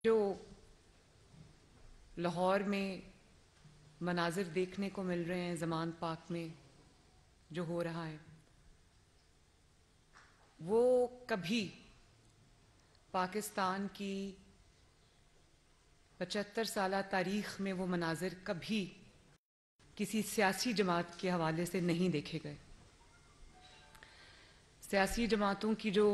جو لاہور میں مناظر دیکھنے کو مل رہے ہیں زمان پاک میں جو ہو رہا ہے وہ کبھی پاکستان کی 75 سالہ تاریخ میں وہ مناظر کبھی کسی سیاسی جماعت کے حوالے سے نہیں دیکھے گئے۔ سیاسی جماعتوں کی جو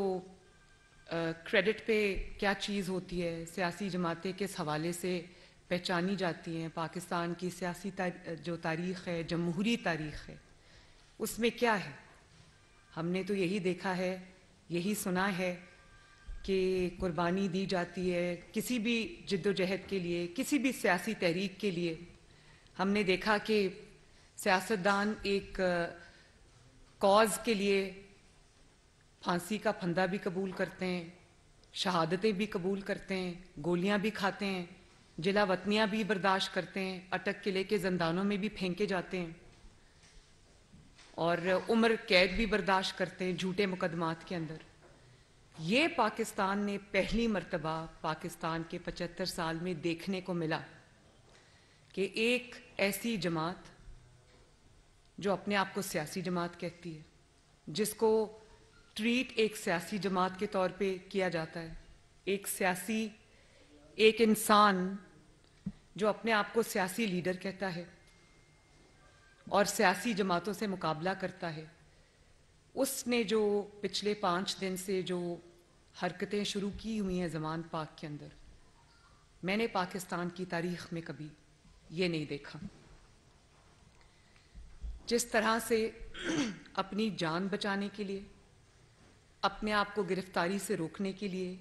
کریڈٹ پہ کیا چیز ہوتی ہے، سیاسی جماعتیں کس حوالے سے پہچانی جاتی ہیں، پاکستان کی سیاسی جو تاریخ ہے، جمہوری تاریخ ہے، اس میں کیا ہے؟ ہم نے تو یہی دیکھا ہے، یہی سنا ہے کہ قربانی دی جاتی ہے کسی بھی جد و جہد کے لیے، کسی بھی سیاسی تحریک کے لیے۔ ہم نے دیکھا کہ سیاستدان ایک کاز کے لیے پھانسی کا پھندا بھی قبول کرتے ہیں، شہادتیں بھی قبول کرتے ہیں، گولیاں بھی کھاتے ہیں، جلا وطنیاں بھی برداشت کرتے ہیں، اٹک کے لے کے زندانوں میں بھی پھینکے جاتے ہیں اور عمر قید بھی برداشت کرتے ہیں جھوٹے مقدمات کے اندر۔ یہ پاکستان نے پہلی مرتبہ پاکستان کے 75 سال میں دیکھنے کو ملا کہ ایک ایسی جماعت جو اپنے آپ کو سیاسی جماعت کہتی ہے، جس کو ٹریٹ ایک سیاسی جماعت کے طور پہ کیا جاتا ہے، ایک انسان جو اپنے آپ کو سیاسی لیڈر کہتا ہے اور سیاسی جماعتوں سے مقابلہ کرتا ہے، اس نے جو پچھلے 5 دن سے جو حرکتیں شروع کی ہوئی ہیں زمان پاک کے اندر، میں نے پاکستان کی تاریخ میں کبھی یہ نہیں دیکھا۔ جس طرح سے اپنی جان بچانے کے لیے، اپنے آپ کو گرفتاری سے روکنے کے لیے،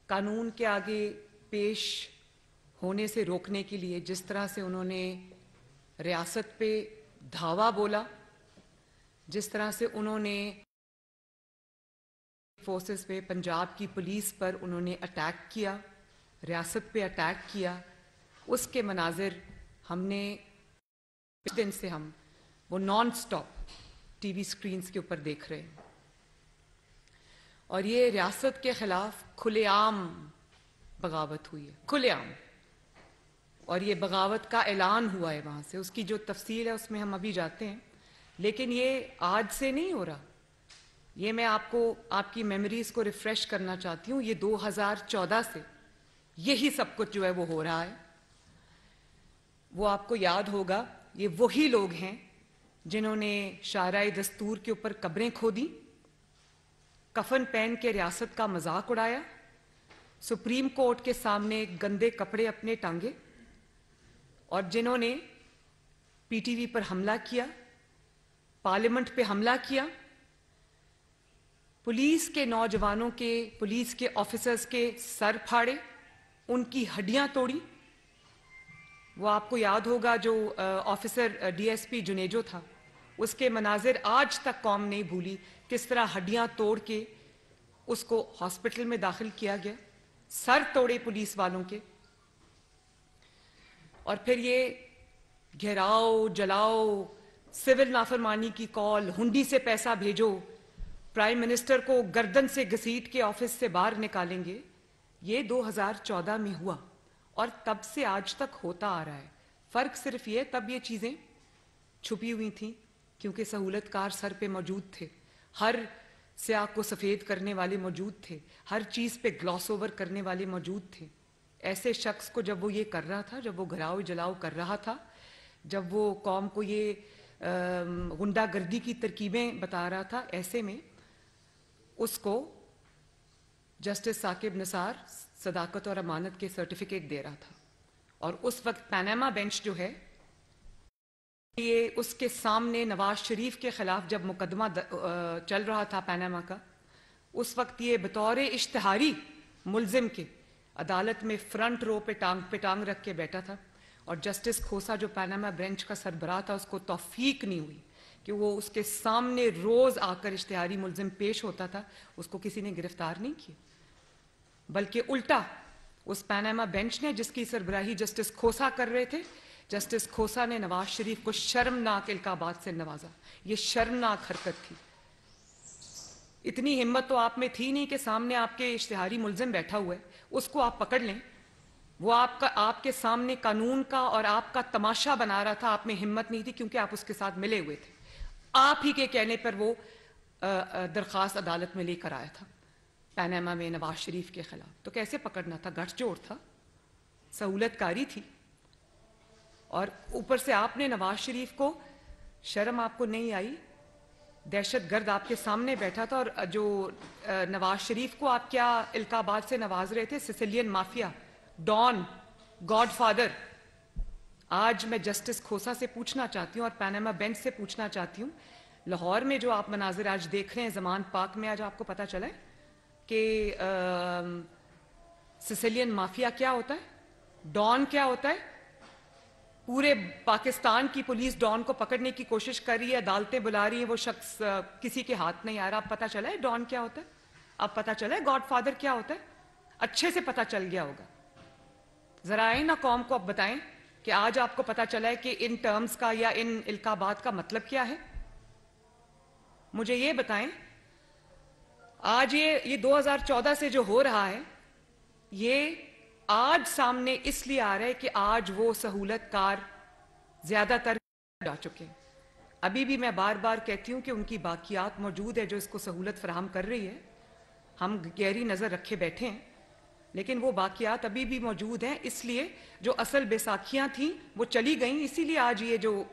قانون کے آگے پیش ہونے سے روکنے کے لیے جس طرح سے انہوں نے ریاست پہ دھاوا بولا، جس طرح سے انہوں نے فورسز پہ، پنجاب کی پولیس پر انہوں نے اٹیک کیا، ریاست پہ اٹیک کیا، اس کے مناظر ہم نے کچھ دن سے ہم وہ naan stop T V screens کے اوپر دیکھ رہے ہیں، اور یہ ریاست کے خلاف کھلے عام بغاوت ہوئی ہے، کھلے عام، اور یہ بغاوت کا اعلان ہوا ہے وہاں سے۔ اس کی جو تفصیل ہے اس میں ہم ابھی جاتے ہیں، لیکن یہ آج سے نہیں ہو رہا، یہ میں آپ کو آپ کی میموریز کو ریفریش کرنا چاہتی ہوں۔ یہ 2014 سے یہی سب کچھ جو ہے وہ ہو رہا ہے۔ وہ آپ کو یاد ہوگا، یہ وہی لوگ ہیں جنہوں نے شاہراہ دستور کے اوپر قبریں کھودی، کفن پہن کے ریاست کا مذاق اڑایا، سپریم کورٹ کے سامنے گندے کپڑے اپنے ٹانگے، اور جنہوں نے پی ٹی وی پر حملہ کیا، پارلیمنٹ پہ حملہ کیا، پولیس کے نوجوانوں کے، پولیس کے آفیسرز کے سر پھاڑے، ان کی ہڈیاں توڑی۔ وہ آپ کو یاد ہوگا جو officer D S P Junejo تھا، اس کے مناظر آج تک قوم نہیں بھولی، کس طرح ہڈیاں توڑ کے اس کو ہاسپٹل میں داخل کیا گیا، سر توڑے پولیس والوں کے، اور پھر یہ گھیراؤ، جلاؤ، سول نافرمانی کی کال، ہنڈی سے پیسہ بھیجو، پرائم منسٹر کو گردن سے گھسیٹ کے آفس سے باہر نکالیں گے۔ یہ 2014 میں ہوا اور تب سے آج تک ہوتا آ رہا ہے۔ فرق صرف یہ، تب یہ چیزیں چھپی ہوئی تھیں کیونکہ سہولت کار سر پہ موجود تھے، ہر سیاہ کو سفید کرنے والے موجود تھے، ہر چیز پہ گلاس اوور کرنے والے موجود تھے۔ ایسے شخص کو جب وہ یہ کر رہا تھا، جب وہ گھراؤ جلاؤ کر رہا تھا، جب وہ قوم کو یہ غنڈہ گردی کی ترکیبیں بتا رہا تھا، ایسے میں اس کو جسٹس ثاقب نثار صداقت اور امانت کے سرٹیفکیٹ دے رہا تھا، اور اس وقت پاناما بینچ جو ہے، یہ اس کے سامنے نواز شریف کے خلاف جب مقدمہ چل رہا تھا پاناما کا، اس وقت یہ بطور اشتہاری ملزم کے عدالت میں فرنٹ رو پہ ٹانگ رکھ کے بیٹھا تھا، اور جسٹس کھوسا جو پاناما بینچ کا سربراہ تھا، اس کو توفیق نہیں ہوئی کہ وہ اس کے سامنے روز آ کر اشتہاری ملزم پیش ہوتا تھا، اس کو کسی نے گرفتار نہیں کیا، بلکہ الٹا اس پاناما بینچ نے جس کی سربراہی جسٹس کھوسا کر رہے تھے، جسٹس کھوسا نے نواز شریف کو شرمناک القابات سے نوازا۔ یہ شرمناک حرکت تھی۔ اتنی ہمت تو آپ میں تھی نہیں کہ سامنے آپ کے اشتہاری ملزم بیٹھا ہوا ہے، اس کو آپ پکڑ لیں وہ آپ کے سامنے قانون کا اور آپ کا تماشا بنا رہا تھا. آپ میں ہمت نہیں تھی کیونکہ آپ اس کے ساتھ ملے ہوئے تھے. آپ ہی کے کہنے پر وہ درخواست عدالت میں لے کر آیا تھا پیناما میں نواز شریف کے خلاف. تو کیسے پکڑنا تھا؟ گٹھ جوڑ تھا, سہولت کاری تھی. اور اوپر سے آپ نے نواز شریف کو, شرم آپ کو نہیں آئی؟ دہشت گرد آپ کے سامنے بیٹھا تھا, اور جو نواز شریف کو آپ کیا القابات سے نواز رہے تھے؟ Sicilian mafia, don, godfather. آج میں جسٹس کھوسا سے پوچھنا چاہتی ہوں اور پیناما بینچ سے پوچھنا چاہتی ہوں, لاہور میں جو آپ مناظر آج دیکھ رہے ہیں, زمان پاک میں, آج آپ کو پتہ چلا ہے کہ سسیلین مافیا کیا ہوتا ہے, ڈان کیا ہوتا ہے؟ پورے پاکستان کی پولیس ڈان کو پکڑنے کی کوشش کر رہی ہے, عدالتیں بلا رہی ہیں, وہ شخص کسی کے ہاتھ نہیں آ رہا. اب پتہ چلا ہے ڈان کیا ہوتا ہے, اب پتہ چلا ہے گاڈ فادر کیا ہوتا ہے, اچھے سے پتہ چل گیا ہوگا. ذرا آئیں نا قوم کو اب بتائیں کہ آج آپ کو پتہ چلا ہے کہ ان ٹرمز کا یا ان القابات کا مطلب کیا ہے. مجھے یہ بتائیں, آج یہ 2014 سے جو ہو رہا ہے, یہ آج سامنے اس لیے آ رہا ہے کہ آج وہ سہولت کار زیادہ تر جا چکے ہیں. ابھی بھی میں بار بار کہتی ہوں کہ ان کی باقیات موجود ہے جو اس کو سہولت فراہم کر رہی ہے. ہم گہری نظر رکھے بیٹھے ہیں, لیکن وہ باقیات ابھی بھی موجود ہیں. اس لیے جو اصل بیساکھیاں تھیں وہ چلی گئیں, اسی لیے آج یہ جو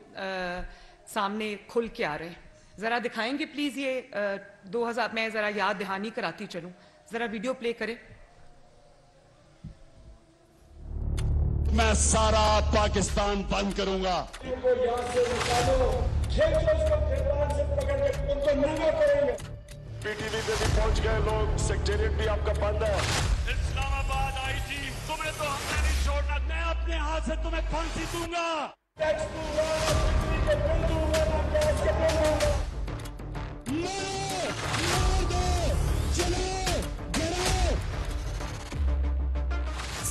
سامنے کھل کے آ رہے ہیں. ذرا دکھائیں گے پلیز یہ 2000, میں ذرا یاد دہانی کراتی چلوں, ذرا ویڈیو پلے کریں. میں سارا پاکستان بند کروں گا. پی ٹی وی پہ بھی پہنچ گئے لوگ, سیکٹریٹ بھی آپ کا بند ہے. اسلام آباد آئی تھی, تمہیں تو ہم نے نہیں چھوڑنا. میں اپنے ہاتھ سے تمہیں پھانسی دوں گا, ٹیکس دوں گا, بجلی کے بل دوں گا, گیس کے بل دوں گا.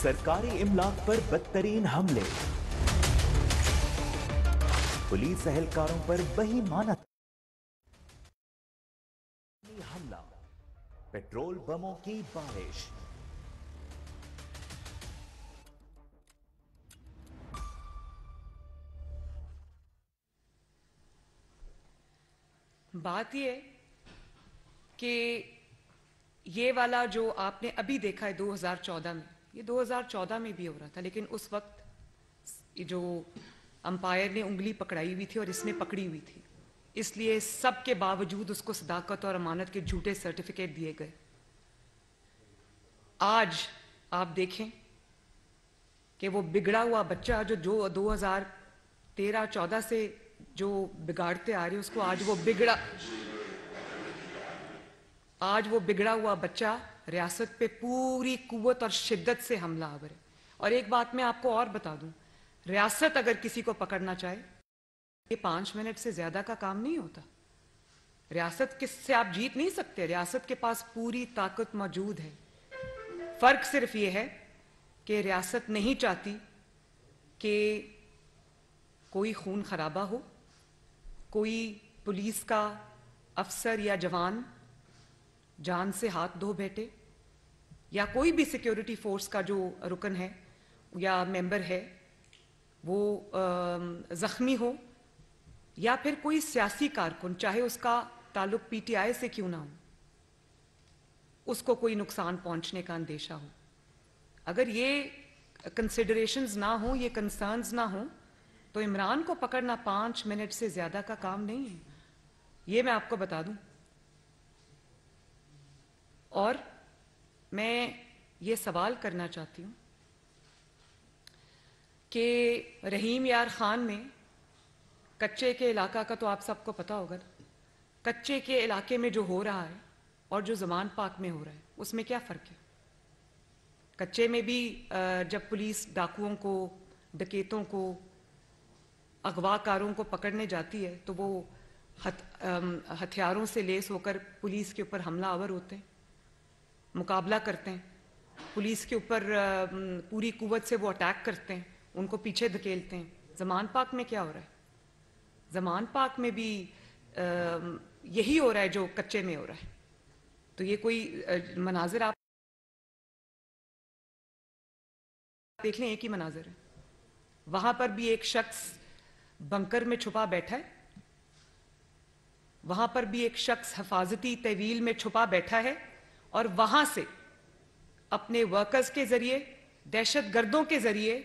سرکاری املاک پر بدترین حملے, پولیس اہلکاروں پر بہیمانہ حملہ, پیٹرول بموں کی بارش. بات یہ ہے کہ یہ والا جو آپ نے ابھی دیکھا ہے 2014 میں, یہ 2014 میں بھی ہو رہا تھا, لیکن اس وقت جو امپائر نے انگلی پکڑائی ہوئی تھی اور اس نے پکڑی ہوئی تھی, اس لیے سب کے باوجود اس کو صداقت اور امانت کے جھوٹے سرٹیفکیٹ دیے گئے. آج آپ دیکھیں کہ وہ بگڑا ہوا بچہ جو 2013-14 سے جو بگاڑتے آ رہے ہیں اس کو, آج وہ بگڑا ہوا بچہ ریاست پہ پوری قوت اور شدت سے حملہ آور ہے. اور ایک بات میں آپ کو اور بتا دوں, ریاست اگر کسی کو پکڑنا چاہے, یہ 5 منٹ سے زیادہ کا کام نہیں ہوتا. ریاست کس سے آپ جیت نہیں سکتے, ریاست کے پاس پوری طاقت موجود ہے. فرق صرف یہ ہے کہ ریاست نہیں چاہتی کہ کوئی خون خرابہ ہو, کوئی پولیس کا افسر یا جوان جان سے ہاتھ دھو بیٹھے, یا کوئی بھی سیکیورٹی فورس کا جو رکن ہے یا ممبر ہے وہ زخمی ہو, یا پھر کوئی سیاسی کارکن, چاہے اس کا تعلق پی ٹی آئی سے کیوں نہ ہو, اس کو کوئی نقصان پہنچنے کا اندیشہ ہو. اگر یہ کنسیڈریشنز نہ ہوں, یہ کنسرنز نہ ہوں, تو عمران کو پکڑنا 5 منٹ سے زیادہ کا کام نہیں ہے. یہ میں آپ کو بتا دوں. اور میں یہ سوال کرنا چاہتی ہوں کہ رحیم یار خان میں کچے کے علاقہ کا تو آپ سب کو پتا ہوگا, کچے کے علاقے میں جو ہو رہا ہے اور جو زمان پاک میں ہو رہا ہے, اس میں کیا فرق ہے؟ کچے میں بھی جب پولیس ڈاکوؤں کو, ڈکیتوں کو, اغوا کاروں کو پکڑنے جاتی ہے تو وہ ہتھیاروں سے لیس ہو کر پولیس کے اوپر حملہ آور ہوتے ہیں, مقابلہ کرتے ہیں, پولیس کے اوپر پوری قوت سے وہ اٹیک کرتے ہیں, ان کو پیچھے دھکیلتے ہیں. زمان پاک میں کیا ہو رہا ہے؟ زمان پاک میں بھی یہی ہو رہا ہے جو کچے میں ہو رہا ہے. تو یہ کوئی مناظر آپ دیکھ لیں ایک ہی مناظر ہے. وہاں پر بھی ایک شخص بنکر میں چھپا بیٹھا ہے, وہاں پر بھی ایک شخص حفاظتی تحویل میں چھپا بیٹھا ہے, اور وہاں سے اپنے ورکرز کے ذریعے, دہشت گردوں کے ذریعے,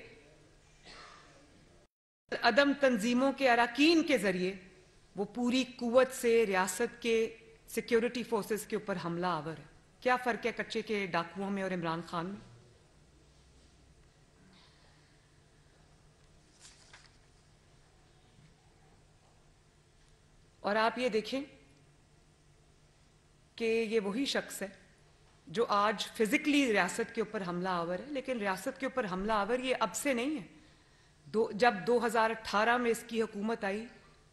عدم تنظیموں کے اراکین کے ذریعے وہ پوری قوت سے ریاست کے سیکیورٹی فورسز کے اوپر حملہ آور ہے. کیا فرق ہے کچے کے ڈاکوؤں میں اور عمران خان میں؟ اور آپ یہ دیکھیں کہ یہ وہی شخص ہے جو آج فزیکلی ریاست کے اوپر حملہ آور ہے, لیکن ریاست کے اوپر حملہ آور یہ اب سے نہیں ہے. جب 2018 میں اس کی حکومت آئی,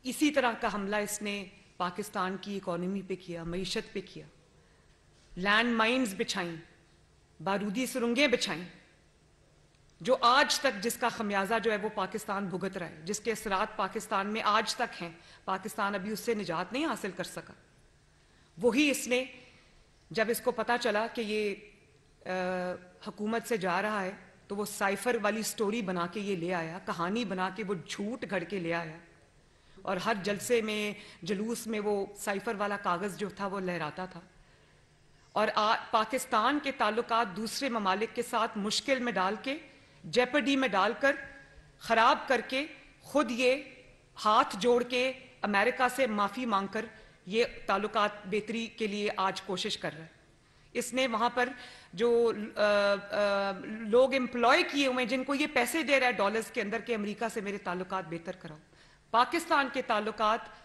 اسی طرح کا حملہ اس نے پاکستان کی اکانومی پہ کیا, معیشت پہ کیا, لینڈ مائنز بچھائیں, بارودی سرنگیں بچھائیں, جو آج تک جس کا خمیازہ جو ہے وہ پاکستان بھگت رہا ہے, جس کے اثرات پاکستان میں آج تک ہیں. پاکستان ابھی اس سے نجات نہیں حاصل کر سکا. وہی اس نے جب اس کو پتا چلا کہ یہ حکومت سے جا رہا ہے تو وہ سائفر والی سٹوری بنا کے یہ لے آیا, کہانی بنا کے وہ جھوٹ گھڑ کے لے آیا, اور ہر جلسے میں جلوس میں وہ سائفر والا کاغذ جو تھا وہ لہراتا تھا, اور پاکستان کے تعلقات دوسرے ممالک کے ساتھ مشکل میں ڈال کے, جیپرڈی میں ڈال کر, خراب کر کے, خود یہ ہاتھ جوڑ کے امریکہ سے معافی مانگ کر یہ تعلقات بہتری کے لیے آج کوشش کر رہا ہے. اس نے وہاں پر جو لوگ امپلائی کیے ہوئے ہیں, جن کو یہ پیسے دے رہا ہے ڈالرز کے اندر کہ امریکہ سے میرے تعلقات بہتر کراؤ, پاکستان کے تعلقات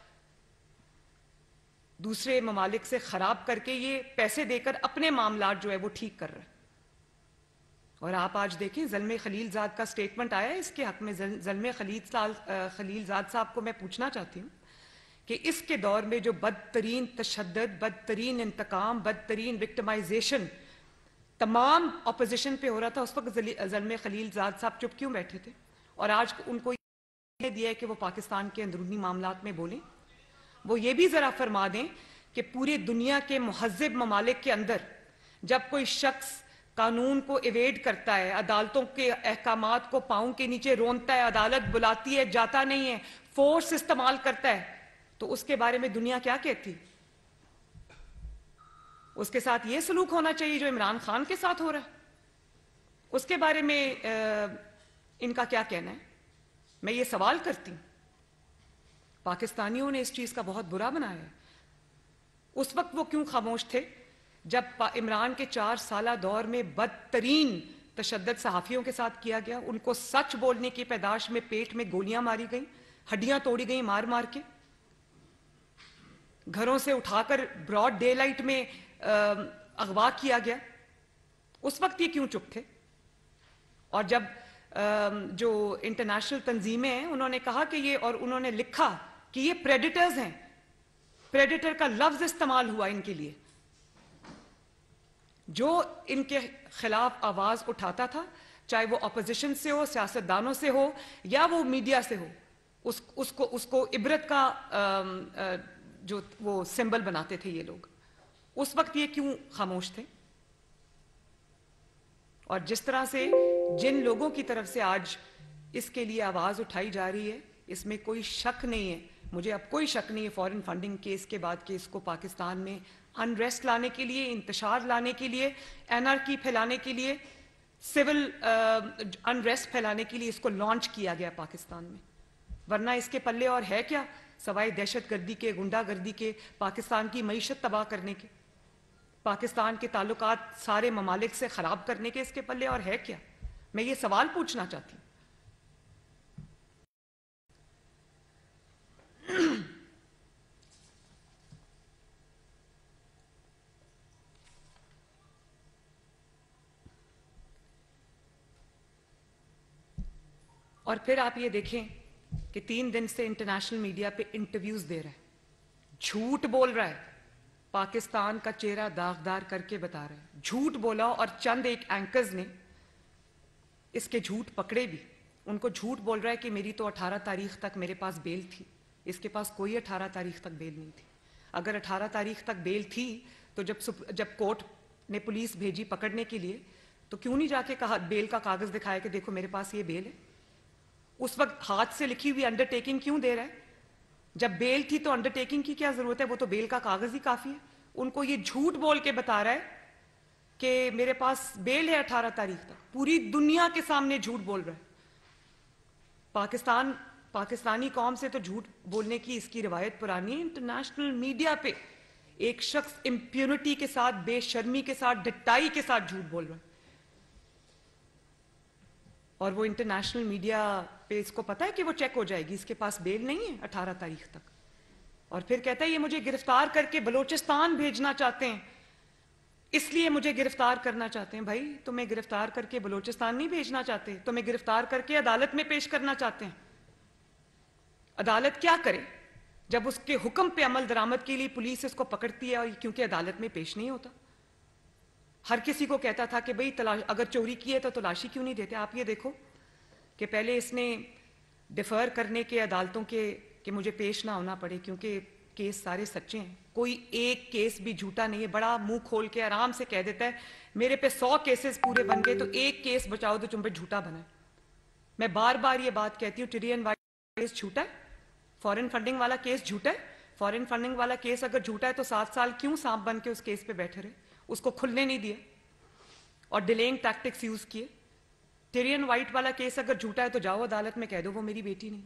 دوسرے ممالک سے خراب کر کے یہ پیسے دے کر اپنے معاملات جو ہے وہ ٹھیک کر رہا ہے. اور آپ آج دیکھیں زلمے خلیل زاد کا سٹیٹمنٹ آیا ہے اس کے حق میں. زلمے خلیل زاد صاحب کو میں پوچھنا چاہتی ہوں کہ اس کے دور میں جو بدترین تشدد, بدترین انتقام, بدترین وکٹمائزیشن تمام اپوزیشن پہ ہو رہا تھا, اس وقت زلمے خلیل زاد صاحب چپ کیوں بیٹھے تھے؟ اور آج ان کو یہ دیا ہے کہ وہ پاکستان کے اندرونی معاملات میں بولیں. وہ یہ بھی ذرا فرما دیں کہ پوری دنیا کے مہذب ممالک کے اندر جب کوئی شخص قانون کو ایویڈ کرتا ہے, عدالتوں کے احکامات کو پاؤں کے نیچے رونتا ہے, عدالت بلاتی ہے جاتا نہیں ہے, فورس استعمال کرتا ہے, تو اس کے بارے میں دنیا کیا کہتی؟ اس کے ساتھ یہ سلوک ہونا چاہیے جو عمران خان کے ساتھ ہو رہا ہے. اس کے بارے میں ان کا کیا کہنا ہے؟ میں یہ سوال کرتی ہوں. پاکستانیوں نے اس چیز کا بہت برا بنایا ہے. اس وقت وہ کیوں خاموش تھے جب عمران کے 4 سالہ دور میں بدترین تشدد صحافیوں کے ساتھ کیا گیا, ان کو سچ بولنے کی پیداش میں پیٹ میں گولیاں ماری گئیں, ہڈیاں توڑی گئیں مار مار کے, گھروں سے اٹھا کر براڈ ڈے لائٹ میں اغوا کیا گیا. اس وقت یہ کیوں چپ تھے؟ اور جب جو انٹرنیشنل تنظیمیں ہیں انہوں نے کہا کہ یہ, اور انہوں نے لکھا کہ یہ پریڈیٹرز ہیں, پریڈیٹر کا لفظ استعمال ہوا ان کے لیے, جو ان کے خلاف آواز اٹھاتا تھا, چاہے وہ اپوزیشن سے ہو, سیاستدانوں سے ہو, یا وہ میڈیا سے ہو, اس کو عبرت کا جو وہ سمبل بناتے تھے یہ لوگ. اس وقت یہ کیوں خاموش تھے؟ اور جس طرح سے جن لوگوں کی طرف سے آج اس کے لیے آواز اٹھائی جا رہی ہے, اس میں کوئی شک نہیں ہے, مجھے اب کوئی شک نہیں ہے فورن فنڈنگ کیس کے بعد کہ اس کو پاکستان میں انریسٹ لانے کے لیے, انتشار لانے کے لیے, اینارکی پھیلانے کے لیے, سول انریسٹ پھیلانے کے لیے اس کو لانچ کیا گیا پاکستان میں. ورنہ اس کے پلے اور ہے کیا سوائے دہشت گردی کے, غنڈہ گردی کے, پاکستان کی معیشت تباہ کرنے کے, پاکستان کے تعلقات سارے ممالک سے خراب کرنے کے اس کے پلے اور ہے کیا؟ میں یہ سوال پوچھنا چاہتی ہوں. اور پھر آپ یہ دیکھیں کہ 3 دن سے انٹرنیشنل میڈیا پہ انٹرویوز دے رہا ہے, جھوٹ بول رہا ہے, پاکستان کا چہرہ داغدار کر کے بتا رہا ہے, جھوٹ بولا. اور چند ایک اینکرز نے اس کے جھوٹ پکڑے بھی, ان کو جھوٹ بول رہا ہے کہ میری تو 18 تاریخ تک میرے پاس بیل تھی. اس کے پاس کوئی 18 تاریخ تک بیل نہیں تھی. اگر 18 تاریخ تک بیل تھی تو جب کورٹ نے پولیس بھیجی پکڑنے کے لیے تو کیوں نہیں جا کے کہا بیل کا کاغذ دکھایا کہ دیکھو میرے پاس یہ بیل ہے؟ اس وقت ہاتھ سے لکھی ہوئی انڈر ٹیکنگ کیوں دے رہا ہے؟ جب بیل تھی تو انڈر ٹیکنگ کی کیا ضرورت ہے؟ وہ تو بیل کا کاغذ ہی کافی ہے. ان کو یہ جھوٹ بول کے بتا رہا ہے کہ میرے پاس بیل ہے 18 تاریخ تک. پوری دنیا کے سامنے جھوٹ بول رہا ہے. پاکستانی قوم سے تو جھوٹ بولنے کی اس کی روایت پرانی ہے. انٹرنیشنل میڈیا پہ ایک شخص امپیونٹی کے ساتھ، بے شرمی کے ساتھ، ڈٹائی کے ساتھ جھوٹ بول رہا ہے، اور وہ انٹرنیشنل میڈیا پہ اس کو پتا ہے کہ وہ چیک ہو جائے گی، اس کے پاس بیل نہیں ہے 18 تاریخ تک. اور پھر کہتا ہے یہ مجھے گرفتار کر کے بلوچستان بھیجنا چاہتے ہیں، اس لیے مجھے گرفتار کرنا چاہتے ہیں. بھائی تمہیں گرفتار کر کے بلوچستان نہیں بھیجنا چاہتے، تمہیں گرفتار کر کے عدالت میں پیش کرنا چاہتے ہیں. عدالت کیا کرے جب اس کے حکم پہ عمل درآمد کے لیے پولیس اس کو پکڑتی ہے، اور کیونکہ عدالت میں پیش نہیں ہوتا. ہر کسی کو کہتا تھا کہ بھئی اگر چوری کی ہے تو تلاشی کیوں نہیں دیتے. آپ یہ دیکھو کہ پہلے اس نے ڈیفر کرنے کے عدالتوں کے کہ مجھے پیش نہ ہونا پڑے کیونکہ کیس سارے سچے ہیں، کوئی ایک کیس بھی جھوٹا نہیں ہے. بڑا منہ کھول کے آرام سے کہہ دیتا ہے میرے پہ 100 کیسز پورے بن گئے تو ایک کیس بچاؤ تو تم پہ جھوٹا بنا ہے. میں بار بار یہ بات کہتی ہوں، ٹیرین وائٹ کیس جھوٹا ہے، فورن فنڈنگ والا کیس جھوٹا ہے. فورن فنڈنگ والا کیس اگر جھوٹا ہے تو 7 سال کیوں سانپ بن کے اس کیس پہ بیٹھے رہے؟ اس کو کھلنے نہیں دیا اور ڈیلینگ ٹیکٹکس یوز کیے. ٹیرین وائٹ والا کیس اگر جھوٹا ہے تو جاؤ عدالت میں کہہ دو وہ میری بیٹی نہیں.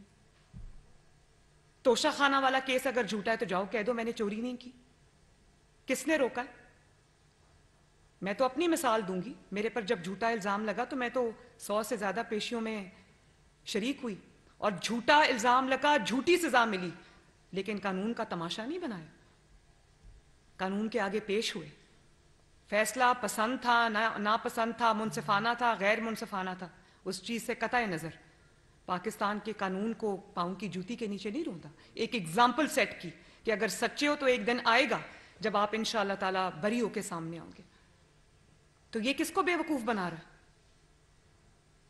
توشہ خانہ والا کیس اگر جھوٹا ہے تو جاؤ کہہ دو میں نے چوری نہیں کی. کس نے روکا ہے؟ میں تو اپنی مثال دوں گی. میرے پر جب جھوٹا الزام لگا تو میں تو 100 سے زیادہ پیشیوں میں شریک ہوئی اور جھوٹا الزام لگا، جھوٹی سزا ملی، لیکن قانون کا تماشا نہیں بنایا. قانون کے آگے پیش ہوئے. فیصلہ پسند تھا، ناپسند تھا، منصفانہ تھا، غیر منصفانہ تھا، اس چیز سے قطع نظر پاکستان کے قانون کو پاؤں کی جوتی کے نیچے نہیں روندا. ایک ایگزامپل سیٹ کی کہ اگر سچے ہو تو ایک دن آئے گا جب آپ انشاءاللہ تعالیٰ بری ہو کے سامنے آؤ گے. تو یہ کس کو بے وقوف بنا رہا ہے؟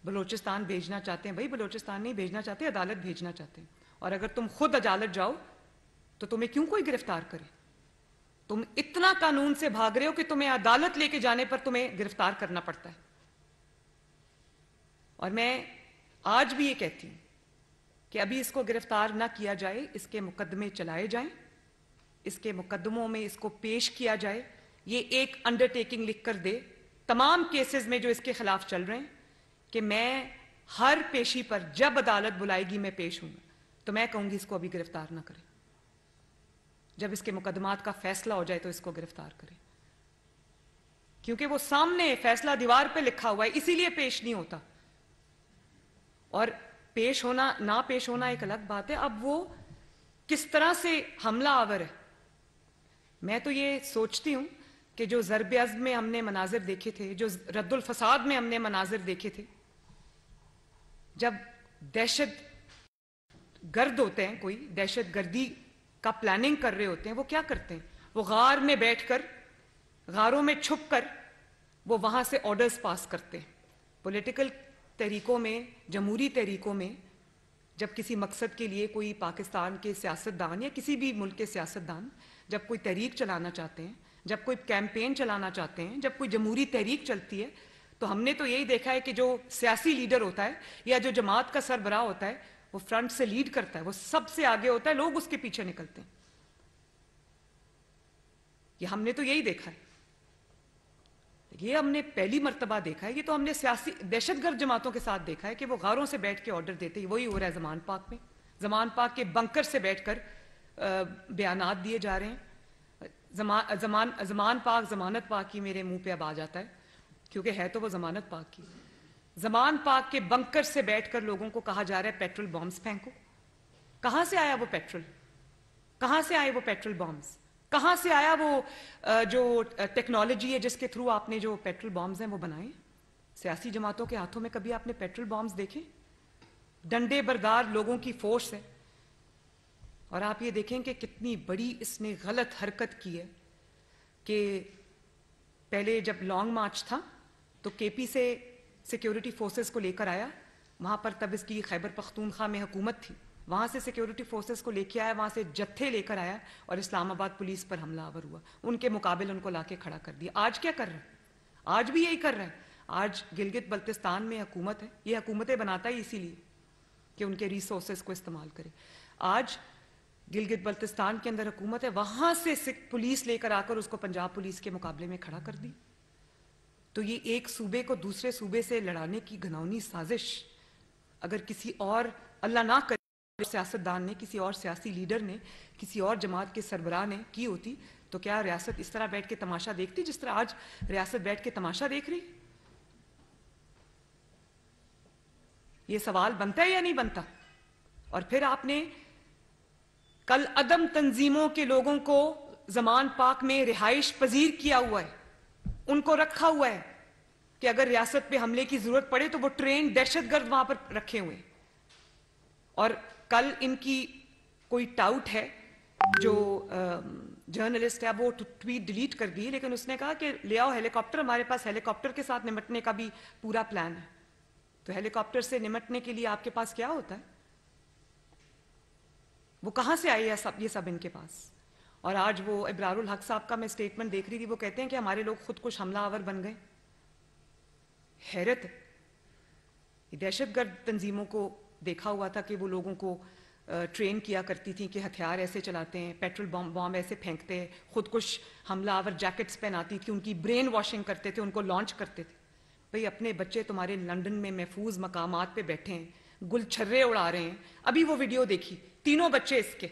بلوچستان بھیجنا چاہتے ہیں. بھائی بلوچستان نہیں بھیجنا چاہتے، عدالت بھیجنا چاہتے ہیں. اور اگر تم خود عدالت جاؤ تو تمہیں کیوں کوئی گرفتار کرے؟ تم اتنا قانون سے بھاگ رہے ہو کہ تمہیں عدالت لے کے جانے پر تمہیں گرفتار کرنا پڑتا ہے. اور میں آج بھی یہ کہتی ہوں کہ ابھی اس کو گرفتار نہ کیا جائے، اس کے مقدمے چلائے جائیں، اس کے مقدموں میں اس کو پیش کیا جائے. یہ ایک انڈر ٹیکنگ لکھ کر دے تمام کیسز میں جو اس کے خلاف چل رہے ہیں کہ میں ہر پیشی پر جب عدالت بلائے گی میں پیش ہوں گا. تو میں کہوں گی اس کو ابھی گرفتار نہ کریں. جب اس کے مقدمات کا فیصلہ ہو جائے تو اس کو گرفتار کریں، کیونکہ وہ سامنے فیصلہ دیوار پہ لکھا ہوا ہے، اسی لیے پیش نہیں ہوتا. اور پیش ہونا نہ پیش ہونا ایک الگ بات ہے. اب وہ کس طرح سے حملہ آور ہے. میں تو یہ سوچتی ہوں کہ جو ضرب عزم میں ہم نے مناظر دیکھے تھے، جو رد الفساد میں ہم نے مناظر دیکھے تھے، جب دہشت گرد ہوتے ہیں، کوئی دہشت گردی کا پلاننگ کر رہے ہوتے ہیں، وہ کیا کرتے ہیں؟ وہ غار میں بیٹھ کر، غاروں میں چھپ کر وہ وہاں سے آرڈرز پاس کرتے ہیں. پولیٹیکل تحریکوں میں، جمہوری تحریکوں میں جب کسی مقصد کے لیے کوئی پاکستان کے سیاستدان یا کسی بھی ملک کے سیاستدان جب کوئی تحریک چلانا چاہتے ہیں، جب کوئی کیمپین چلانا چاہتے ہیں، جب کوئی جمہوری تحریک چلتی ہے، تو ہم نے تو یہی دیکھا ہے کہ جو سیاسی لیڈر ہوتا ہے یا جو جماعت کا سربراہ ہوتا ہے وہ فرنٹ سے لیڈ کرتا ہے، وہ سب سے آگے ہوتا ہے، لوگ اس کے پیچھے نکلتے ہیں. یہ ہم نے تو یہی دیکھا ہے. یہ ہم نے پہلی مرتبہ دیکھا ہے. یہ تو ہم نے سیاسی دہشت گرد جماعتوں کے ساتھ دیکھا ہے کہ وہ غاروں سے بیٹھ کے آرڈر دیتے ہیں. وہی ہو رہا ہے زمان پاک میں. زمان پاک کے بنکر سے بیٹھ کر بیانات دیے جا رہے ہیں. زمان پاک، ضمانت پاک کی میرے منہ پہ اب آ جاتا ہے کیونکہ ہے تو وہ ضمانت پاک کی. زمان پاک کے بنکر سے بیٹھ کر لوگوں کو کہا جا رہا ہے پیٹرول بامز پھینکو. کہاں سے آیا وہ پیٹرول؟ کہاں سے آئے وہ پیٹرول بامز؟ کہاں سے آیا وہ جو ٹیکنالوجی ہے جس کے تھرو آپ نے جو پیٹرول بامز ہیں وہ بنائے؟ سیاسی جماعتوں کے ہاتھوں میں کبھی آپ نے پیٹرول بامز دیکھے؟ ڈنڈے بردار لوگوں کی فورس ہے. اور آپ یہ دیکھیں کہ کتنی بڑی اس نے غلط حرکت کی ہے کہ پہلے جب لانگ مارچ تھا تو کے پی سے سیکیورٹی فورسز کو لے کر آیا. وہاں پر تب اس کی خیبر پختونخوا میں حکومت تھی. وہاں سے سیکیورٹی فورسز کو لے کے آیا، وہاں سے جتھے لے کر آیا اور اسلام آباد پولیس پر حملہ آور ہوا. ان کے مقابل ان کو لا کے کھڑا کر دیا. آج کیا کر رہا ہے؟ آج بھی یہی کر رہا ہے. آج گلگت بلتستان میں حکومت ہے, یہ حکومتیں بناتا ہی اسی لیے کہ ان کے ریسورسز کو استعمال کرے. آج گلگت بلتستان کے اندر حکومت ہے, وہاں سے پولیس لے کر آ کر اس کو پنجاب پولیس کے مقابلے میں کھڑا کر دی. تو یہ ایک صوبے کو دوسرے صوبے سے لڑانے کی گھناؤنی سازش اگر کسی اور اللہ نہ کرے سیاستدان نے, کسی اور سیاسی لیڈر نے, کسی اور جماعت کے سربراہ نے کی ہوتی تو کیا ریاست اس طرح بیٹھ کے تماشا دیکھتی جس طرح آج ریاست بیٹھ کے تماشا دیکھ رہی؟ یہ سوال بنتا ہے یا نہیں بنتا؟ اور پھر آپ نے کل عدم تنظیموں کے لوگوں کو زمان پاک میں رہائش پذیر کیا ہوا ہے, ان کو رکھا ہوا ہے کہ اگر ریاست پہ حملے کی ضرورت پڑے تو وہ ٹرین دہشت گرد وہاں پر رکھے ہوئے. اور کل ان کی کوئی ٹاؤٹ ہے جو جرنلسٹ ہے وہ ٹویٹ ڈیلیٹ کر دی, لیکن اس نے کہا کہ لے آؤ ہیلی کاپٹر, ہمارے پاس ہیلی کاپٹر کے ساتھ نمٹنے کا بھی پورا پلان ہے. تو ہیلی کاپٹر سے نمٹنے کے لیے آپ کے پاس کیا ہوتا ہے؟ وہ کہاں سے آئے یہ سب ان کے پاس؟ اور آج وہ ابرار الحق صاحب کا میں سٹیٹمنٹ دیکھ رہی تھی, وہ کہتے ہیں کہ ہمارے لوگ خود کش حملہ آور بن گئے. حیرت ہے. یہ دہشت گرد تنظیموں کو دیکھا ہوا تھا کہ وہ لوگوں کو ٹرین کیا کرتی تھیں کہ ہتھیار ایسے چلاتے ہیں, پیٹرول بام ایسے پھینکتے ہیں, خود کش حملہ آور جیکٹس پہناتی تھی, ان کی برین واشنگ کرتے تھے, ان کو لانچ کرتے تھے. بھئی اپنے بچے تمہارے لنڈن میں محفوظ مقامات پہ بیٹھے ہیں, گل چھرے اڑا رہے ہیں. ابھی وہ ویڈیو دیکھی, تینوں بچے اس کے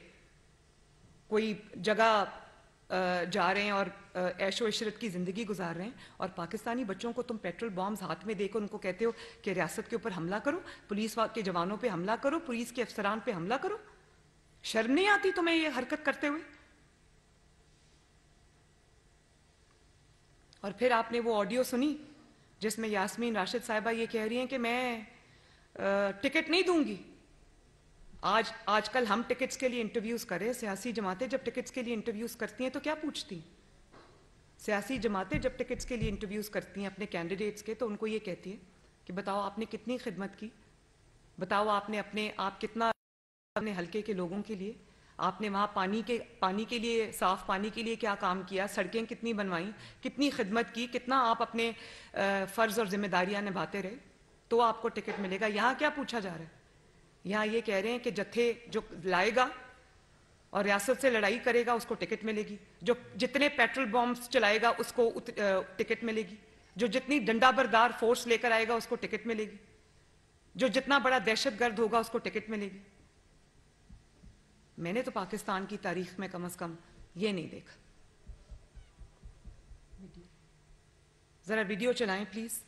کوئی جگہ جا رہے ہیں اور عیش و عشرت کی زندگی گزار رہے ہیں, اور پاکستانی بچوں کو تم پیٹرول بامز ہاتھ میں دے کر ان کو کہتے ہو کہ ریاست کے اوپر حملہ کرو, پولیس کے جوانوں پہ حملہ کرو, پولیس کے افسران پہ حملہ کرو. شرم نہیں آتی تمہیں یہ حرکت کرتے ہوئے؟ اور پھر آپ نے وہ آڈیو سنی جس میں یاسمین راشد صاحبہ یہ کہہ رہی ہیں کہ میں ٹکٹ نہیں دوں گی. آج کل ہم ٹکٹس کے لیے انٹرویوز کریں, سیاسی جماعتیں جب ٹکٹس کے لیے انٹرویوز کرتی ہیں تو کیا پوچھتی ہیں؟ سیاسی جماعتیں جب ٹکٹس کے لیے انٹرویوز کرتی ہیں اپنے کینڈیڈیٹس کے تو ان کو یہ کہتی ہیں کہ بتاؤ آپ نے کتنی خدمت کی, بتاؤ آپ کتنا اپنے حلقے کے لوگوں کے لیے, آپ نے وہاں پانی کے لیے, صاف پانی کے لیے کیا کام کیا, سڑکیں کتنی بنوائیں, کتنی خدمت کی, کتنا آپ اپنے فرض اور ذمہ داریاں نبھاتے رہے, تو آپ کو ٹکٹ ملے گا. یہاں کیا پوچھا جا رہا ہے؟ یہاں یہ کہہ رہے ہیں کہ جتھے جو لائے گا اور ریاست سے لڑائی کرے گا اس کو ٹکٹ ملے گی, جو جتنے پیٹرول بامز چلائے گا اس کو ٹکٹ ملے گی, جو جتنی ڈنڈا بردار فورس لے کر آئے گا اس کو ٹکٹ ملے گی, جو جتنا بڑا دہشت گرد ہوگا اس کو ٹکٹ ملے گی. میں نے تو پاکستان کی تاریخ میں کم از کم یہ نہیں دیکھا. ذرا ویڈیو چلائیں پلیز.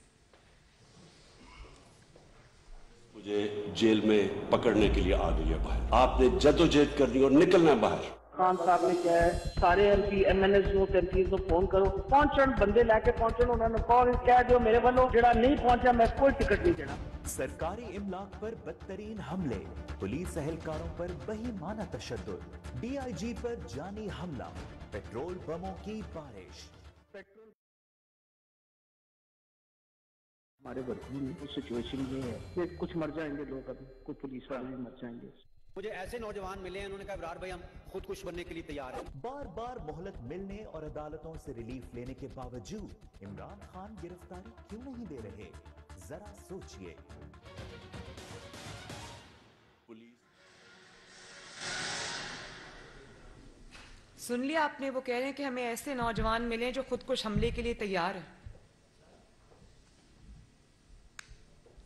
مجھے جیل میں پکڑنے کے لیے آ گئی ہے باہر, آپ نے جدوجہد کرنی اور نکلنا باہر. خان صاحب نے کیا ہے سارے M P M L As نو تنقید کو فون کرو, پہنچن بندے لے کے پہنچن, انہوں نے کال کہہ دیو میرے والوں جڑا نہیں پہنچا میں کوئی ٹکٹ نہیں دینا. سرکاری املاک پر بدترین حملے, پولیس اہلکاروں پر بہیمانہ تشدد, ڈی آئی جی پر جانی حملہ, پیٹرول بموں کی بارش. ہمارے ورکروں میں سچویشن یہ ہے کہ کچھ مر جائیں گے لوگ, ابھی کچھ پولیس والے بھی مر جائیں گے. مجھے ایسے نوجوان ملے ہیں, انہوں نے کہا ابرار بھائی ہم خود کش بننے کے لیے تیار ہیں. بار بار مہلت ملنے اور عدالتوں سے ریلیف لینے کے باوجود عمران خان گرفتاری کیوں نہیں دے رہے؟ ذرا سوچئے. سن لیا آپ نے, وہ کہہ رہے ہیں کہ ہمیں ایسے نوجوان ملے جو خود کش حملے کے لیے تیار ہیں.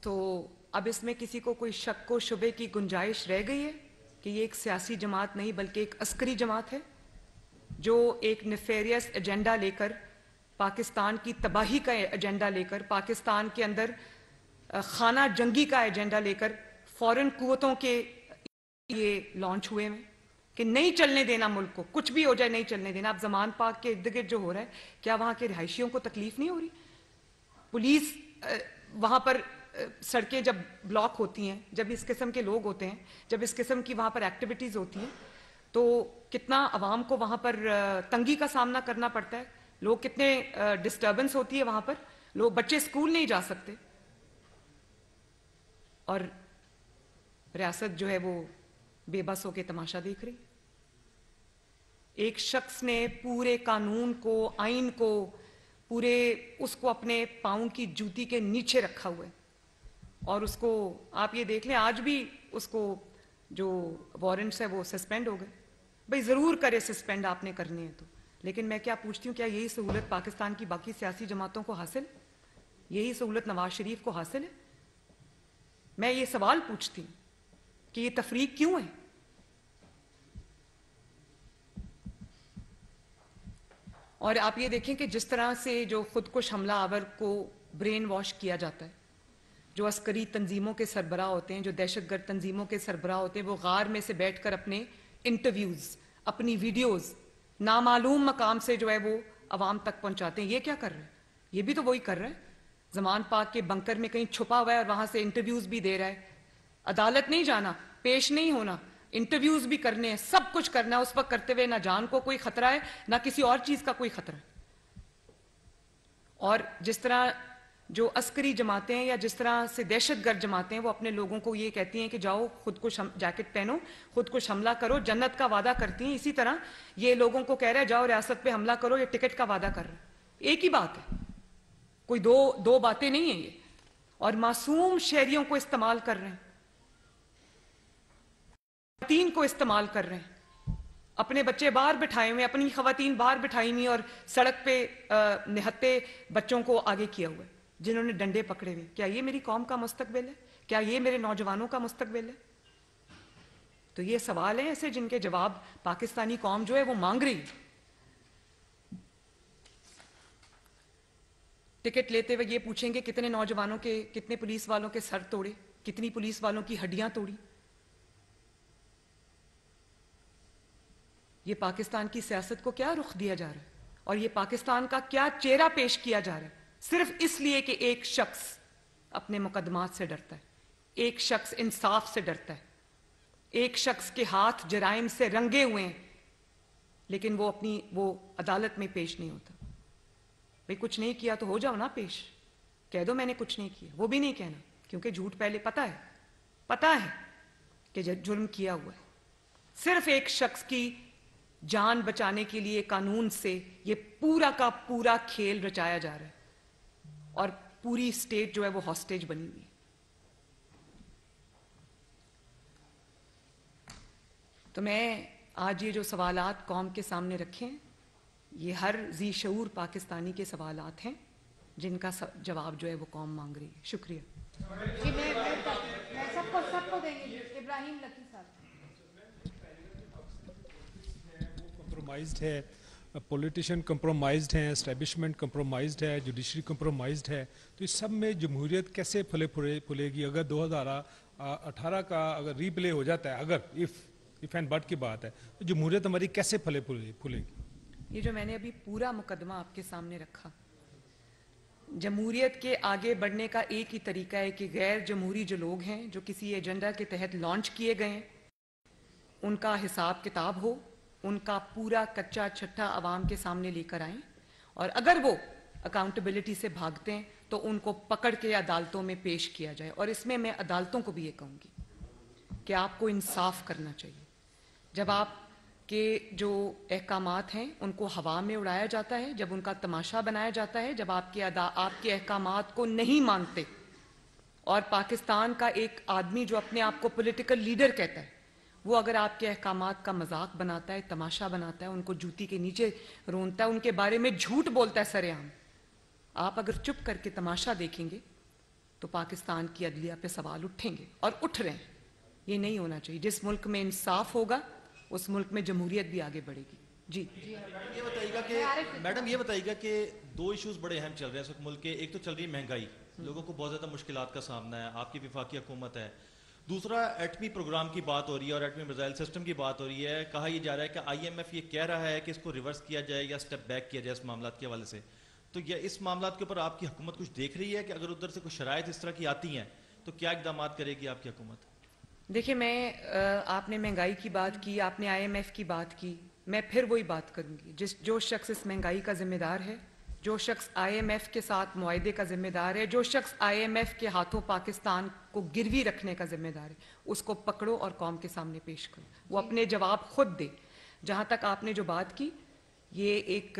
تو اب اس میں کسی کو کوئی شک و شبے کی گنجائش رہ گئی ہے کہ یہ ایک سیاسی جماعت نہیں بلکہ ایک عسکری جماعت ہے جو ایک نیفیریس ایجنڈا لے کر, پاکستان کی تباہی کا ایجنڈا لے کر, پاکستان کے اندر خانہ جنگی کا ایجنڈا لے کر فورن قوتوں کے یہ لانچ ہوئے ہیں کہ نہیں چلنے دینا ملک کو, کچھ بھی ہو جائے نہیں چلنے دینا. اب زمان پاک کے ارد گرد جو ہو رہا ہے, کیا وہاں کے رہائشیوں کو تکلیف نہیں ہو رہی؟ پولیس وہاں پر سڑکیں جب بلاک ہوتی ہیں, جب اس قسم کے لوگ ہوتے ہیں, جب اس قسم کی وہاں پر ایکٹیویٹیز ہوتی ہیں تو کتنا عوام کو وہاں پر تنگی کا سامنا کرنا پڑتا ہے, لوگ کتنے ڈسٹربنس ہوتی ہے وہاں پر, لوگ بچے اسکول نہیں جا سکتے, اور ریاست جو ہے وہ بے بس ہو کے تماشا دیکھ رہی. ایک شخص نے پورے قانون کو, آئین کو, پورے اس کو اپنے پاؤں کی جوتی کے نیچے رکھا ہوا ہے، اور اس کو آپ یہ دیکھ لیں آج بھی اس کو جو وارنٹس ہے وہ سسپینڈ ہو گئے. بھئی ضرور کرے سسپینڈ، آپ نے کرنے ہیں تو، لیکن میں کیا پوچھتی ہوں، کیا یہی سہولت پاکستان کی باقی سیاسی جماعتوں کو حاصل؟ یہی سہولت نواز شریف کو حاصل ہے؟ میں یہ سوال پوچھتی ہوں کہ یہ تفریق کیوں ہے؟ اور آپ یہ دیکھیں کہ جس طرح سے جو خودکش حملہ آور کو برین واش کیا جاتا ہے، جو عسکری تنظیموں کے سربراہ ہوتے ہیں، جو دہشت گرد تنظیموں کے سربراہ ہوتے ہیں، وہ غار میں سے بیٹھ کر اپنے انٹرویوز، اپنی ویڈیوز نامعلوم مقام سے جو ہے وہ عوام تک پہنچاتے ہیں. یہ کیا کر رہے ہیں؟ یہ بھی تو وہی کر رہے ہیں. زمان پاک کے بنکر میں کہیں چھپا ہوا ہے اور وہاں سے انٹرویوز بھی دے رہا ہے. عدالت نہیں جانا، پیش نہیں ہونا، انٹرویوز بھی کرنے ہیں، سب کچھ کرنا ہے. اس وقت کرتے ہوئے نہ جان کو کوئی خطرہ ہے، نہ کسی اور چیز کا کوئی خطرہ ہے. اور جس طرح جو عسکری جماعتیں ہیں یا جس طرح سے دہشت گرد جماعتیں ہیں وہ اپنے لوگوں کو یہ کہتی ہیں کہ جاؤ خودکش جیکٹ پہنو، خودکش حملہ کرو، جنت کا وعدہ کرتی ہیں، اسی طرح یہ لوگوں کو کہہ رہا ہے جاؤ ریاست پہ حملہ کرو، یہ ٹکٹ کا وعدہ کر رہا ہے. ایک ہی بات ہے، کوئی دو باتیں نہیں ہیں یہ. اور معصوم شہریوں کو استعمال کر رہے ہیں، خواتین کو استعمال کر رہے ہیں. اپنے بچے باہر بٹھائے ہوئے، اپنی خواتین باہر بٹھائی ہوئی اور سڑک پہ نہتے بچوں کو آگے کیا ہوا ہے جنہوں نے ڈنڈے پکڑے ہوئے. کیا یہ میری قوم کا مستقبل ہے؟ کیا یہ میرے نوجوانوں کا مستقبل ہے؟ تو یہ سوال ہیں ایسے جن کے جواب پاکستانی قوم جو ہے وہ مانگ رہی ہے. ٹکٹ لیتے ہوئے یہ پوچھیں گے کتنے نوجوانوں کے، کتنے پولیس والوں کے سر توڑے، کتنی پولیس والوں کی ہڈیاں توڑی. یہ پاکستان کی سیاست کو کیا رخ دیا جا رہا ہے اور یہ پاکستان کا کیا چہرہ پیش کیا جا رہا ہے، صرف اس لیے کہ ایک شخص اپنے مقدمات سے ڈرتا ہے، ایک شخص انصاف سے ڈرتا ہے، ایک شخص کے ہاتھ جرائم سے رنگے ہوئے ہیں لیکن وہ عدالت میں پیش نہیں ہوتا. بھئی کچھ نہیں کیا تو ہو جاؤ نا پیش، کہہ دو میں نے کچھ نہیں کیا. وہ بھی نہیں کہنا کیونکہ جھوٹ پہلے پتا ہے کہ جرم کیا ہوا ہے. صرف ایک شخص کی جان بچانے کے لیے قانون سے یہ پورا کا پورا کھیل رچایا جا رہا ہے اور پوری اسٹیٹ جو ہے وہ ہاسٹیج بنی ہوئی ہے. تو میں آج یہ جو سوالات قوم کے سامنے رکھے ہیں یہ ہر ذی شعور پاکستانی کے سوالات ہیں جن کا جواب جو ہے وہ قوم مانگ رہی ہے. شکریہ. جی میں سب کو دیں گے. ابراہیم لکی صاحب. کمپرومائزڈ ہے، پولیٹیشن کمپرومائزڈ ہیں، اسٹیبلشمنٹ کمپرومائزڈ ہے، جوڈیشری کمپرومائزڈ ہے. تو اس سب میں جمہوریت کیسے پھلے گی؟ اگر 2018 کا اگر ری پلے ہو جاتا ہے، اگر if and but کی بات ہے، تو جمہوریت ہماری کیسے پھلے گی؟ یہ جو میں نے ابھی پورا مقدمہ آپ کے سامنے رکھا، جمہوریت کے آگے بڑھنے کا ایک ہی طریقہ ہے کہ غیر جمہوری جو لوگ ہیں جو کسی ایجنڈا کے تحت لانچ کیے گئے ہیں ان کا حساب کتاب ہو، ان کا پورا کچا چھٹا عوام کے سامنے لے کر آئیں، اور اگر وہ اکاؤنٹیبلٹی سے بھاگتے ہیں تو ان کو پکڑ کے عدالتوں میں پیش کیا جائے. اور اس میں عدالتوں کو بھی یہ کہوں گی کہ آپ کو انصاف کرنا چاہیے. جب آپ کے جو احکامات ہیں ان کو ہوا میں اڑایا جاتا ہے، جب ان کا تماشا بنایا جاتا ہے، جب آپ کے احکامات کو نہیں مانتے، اور پاکستان کا ایک آدمی جو اپنے آپ کو پولیٹیکل لیڈر کہتا ہے وہ اگر آپ کے احکامات کا مذاق بناتا ہے، تماشا بناتا ہے، ان کو جوتی کے نیچے رونتا ہے، ان کے بارے میں جھوٹ بولتا ہے سر عام، آپ اگر چپ کر کے تماشا دیکھیں گے تو پاکستان کی عدلیہ پہ سوال اٹھیں گے اور اٹھ رہے ہیں. یہ نہیں ہونا چاہیے. جس ملک میں انصاف ہوگا اس ملک میں جمہوریت بھی آگے بڑھے گی. جی یہ بتائیے گا کہ میڈم یہ بتائیے گا کہ دو ایشوز بڑے اہم چل رہے ہیں اس وقت ملک کے. ایک تو چل رہی ہے مہنگائی، لوگوں کو بہت زیادہ مشکلات کا سامنا ہے، آپ کی وفاقی حکومت ہے. دوسرا ایٹمی پروگرام کی بات ہو رہی ہے اور ایٹمی میزائل سسٹم کی بات ہو رہی ہے. کہا یہ جا رہا ہے کہ آئی ایم ایف یہ کہہ رہا ہے کہ اس کو ریورس کیا جائے یا اسٹیپ بیک کیا جائے اس معاملات کے حوالے سے. تو یہ اس معاملات کے اوپر آپ کی حکومت کچھ دیکھ رہی ہے کہ اگر ادھر سے کچھ شرائط اس طرح کی آتی ہیں تو کیا اقدامات کرے گی آپ کی حکومت؟ دیکھیں، آپ نے مہنگائی کی بات کی، آپ نے آئی ایم ایف کی بات کی، میں پھر وہی بات کروں گی. جو شخص اس مہنگائی کا ذمہ دار ہے، جو شخص آئی ایم ایف کے ساتھ معاہدے کا ذمہ دار ہے، جو شخص آئی ایم ایف کے ہاتھوں پاکستان کو گروی رکھنے کا ذمہ دار ہے، اس کو پکڑو اور قوم کے سامنے پیش کرو، وہ اپنے جواب خود دے. جہاں تک آپ نے جو بات کی، یہ ایک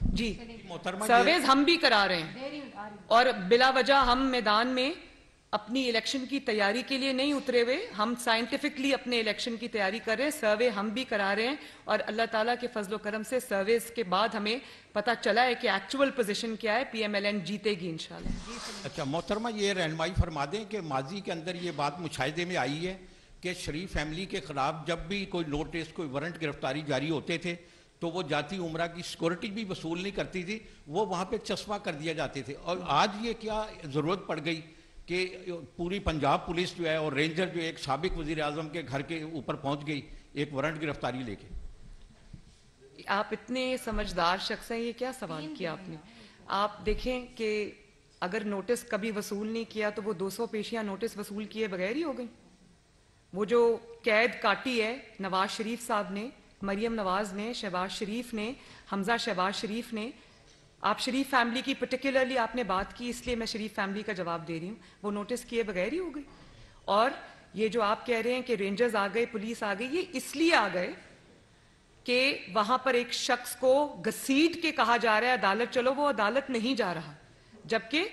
جی سرویز ہم بھی کرا رہے ہیں اور بلا وجہ ہم میدان میں اپنی الیکشن کی تیاری کے لیے نہیں اترے ہوئے, ہم سائنٹیفکلی اپنے الیکشن کی تیاری کر رہے ہیں, سروے ہم بھی کرا رہے ہیں اور اللہ تعالیٰ کے فضل و کرم سے سرویز کے بعد ہمیں پتہ چلا ہے کہ ایکچول پوزیشن کیا ہے, پی ایم ایل این جیتے گی انشاءاللہ. اچھا محترمہ, یہ رہنمائی فرما دیں کہ ماضی کے اندر یہ بات مشاہدے میں آئی ہے کہ شریف فیملی کے خلاف جب بھی کوئی نوٹس, کوئی وارنٹ گرفتاری جاری ہوتے تھے تو وہ جاتی عمرہ کی سیکورٹی بھی وصول نہیں کرتی تھی, وہ وہاں پہ چسپاں کر دیا جاتے تھے. اور آج یہ کیا ضرورت پڑ گئی کہ پوری پنجاب پولیس جو ہے اور رینجر جو ایک سابق وزیر اعظم کے گھر کے اوپر پہنچ گئی ایک وارنٹ گرفتاری لے کے؟ آپ اتنے سمجھدار شخص ہیں, یہ کیا سوال کیا آپ نے. آپ دیکھیں کہ اگر نوٹس کبھی وصول نہیں کیا تو وہ 200 پیشیاں نوٹس وصول کیے بغیر ہی ہو گئی. وہ جو قید کاٹی ہے نواز شریف صاحب نے, مریم نواز نے, شہباز شریف نے, حمزہ شہباز شریف نے, آپ شریف فیملی کی پرٹیکولرلی آپ نے بات کی اس لیے میں شریف فیملی کا جواب دے رہی ہوں, وہ نوٹس کیے بغیر ہی ہو گئی. اور یہ جو آپ کہہ رہے ہیں کہ رینجرز آ گئے, پولیس آ گئی, یہ اس لیے آ گئے کہ وہاں پر ایک شخص کو گھسیٹ کے کہا جا رہا ہے عدالت چلو, وہ عدالت نہیں جا رہا, جبکہ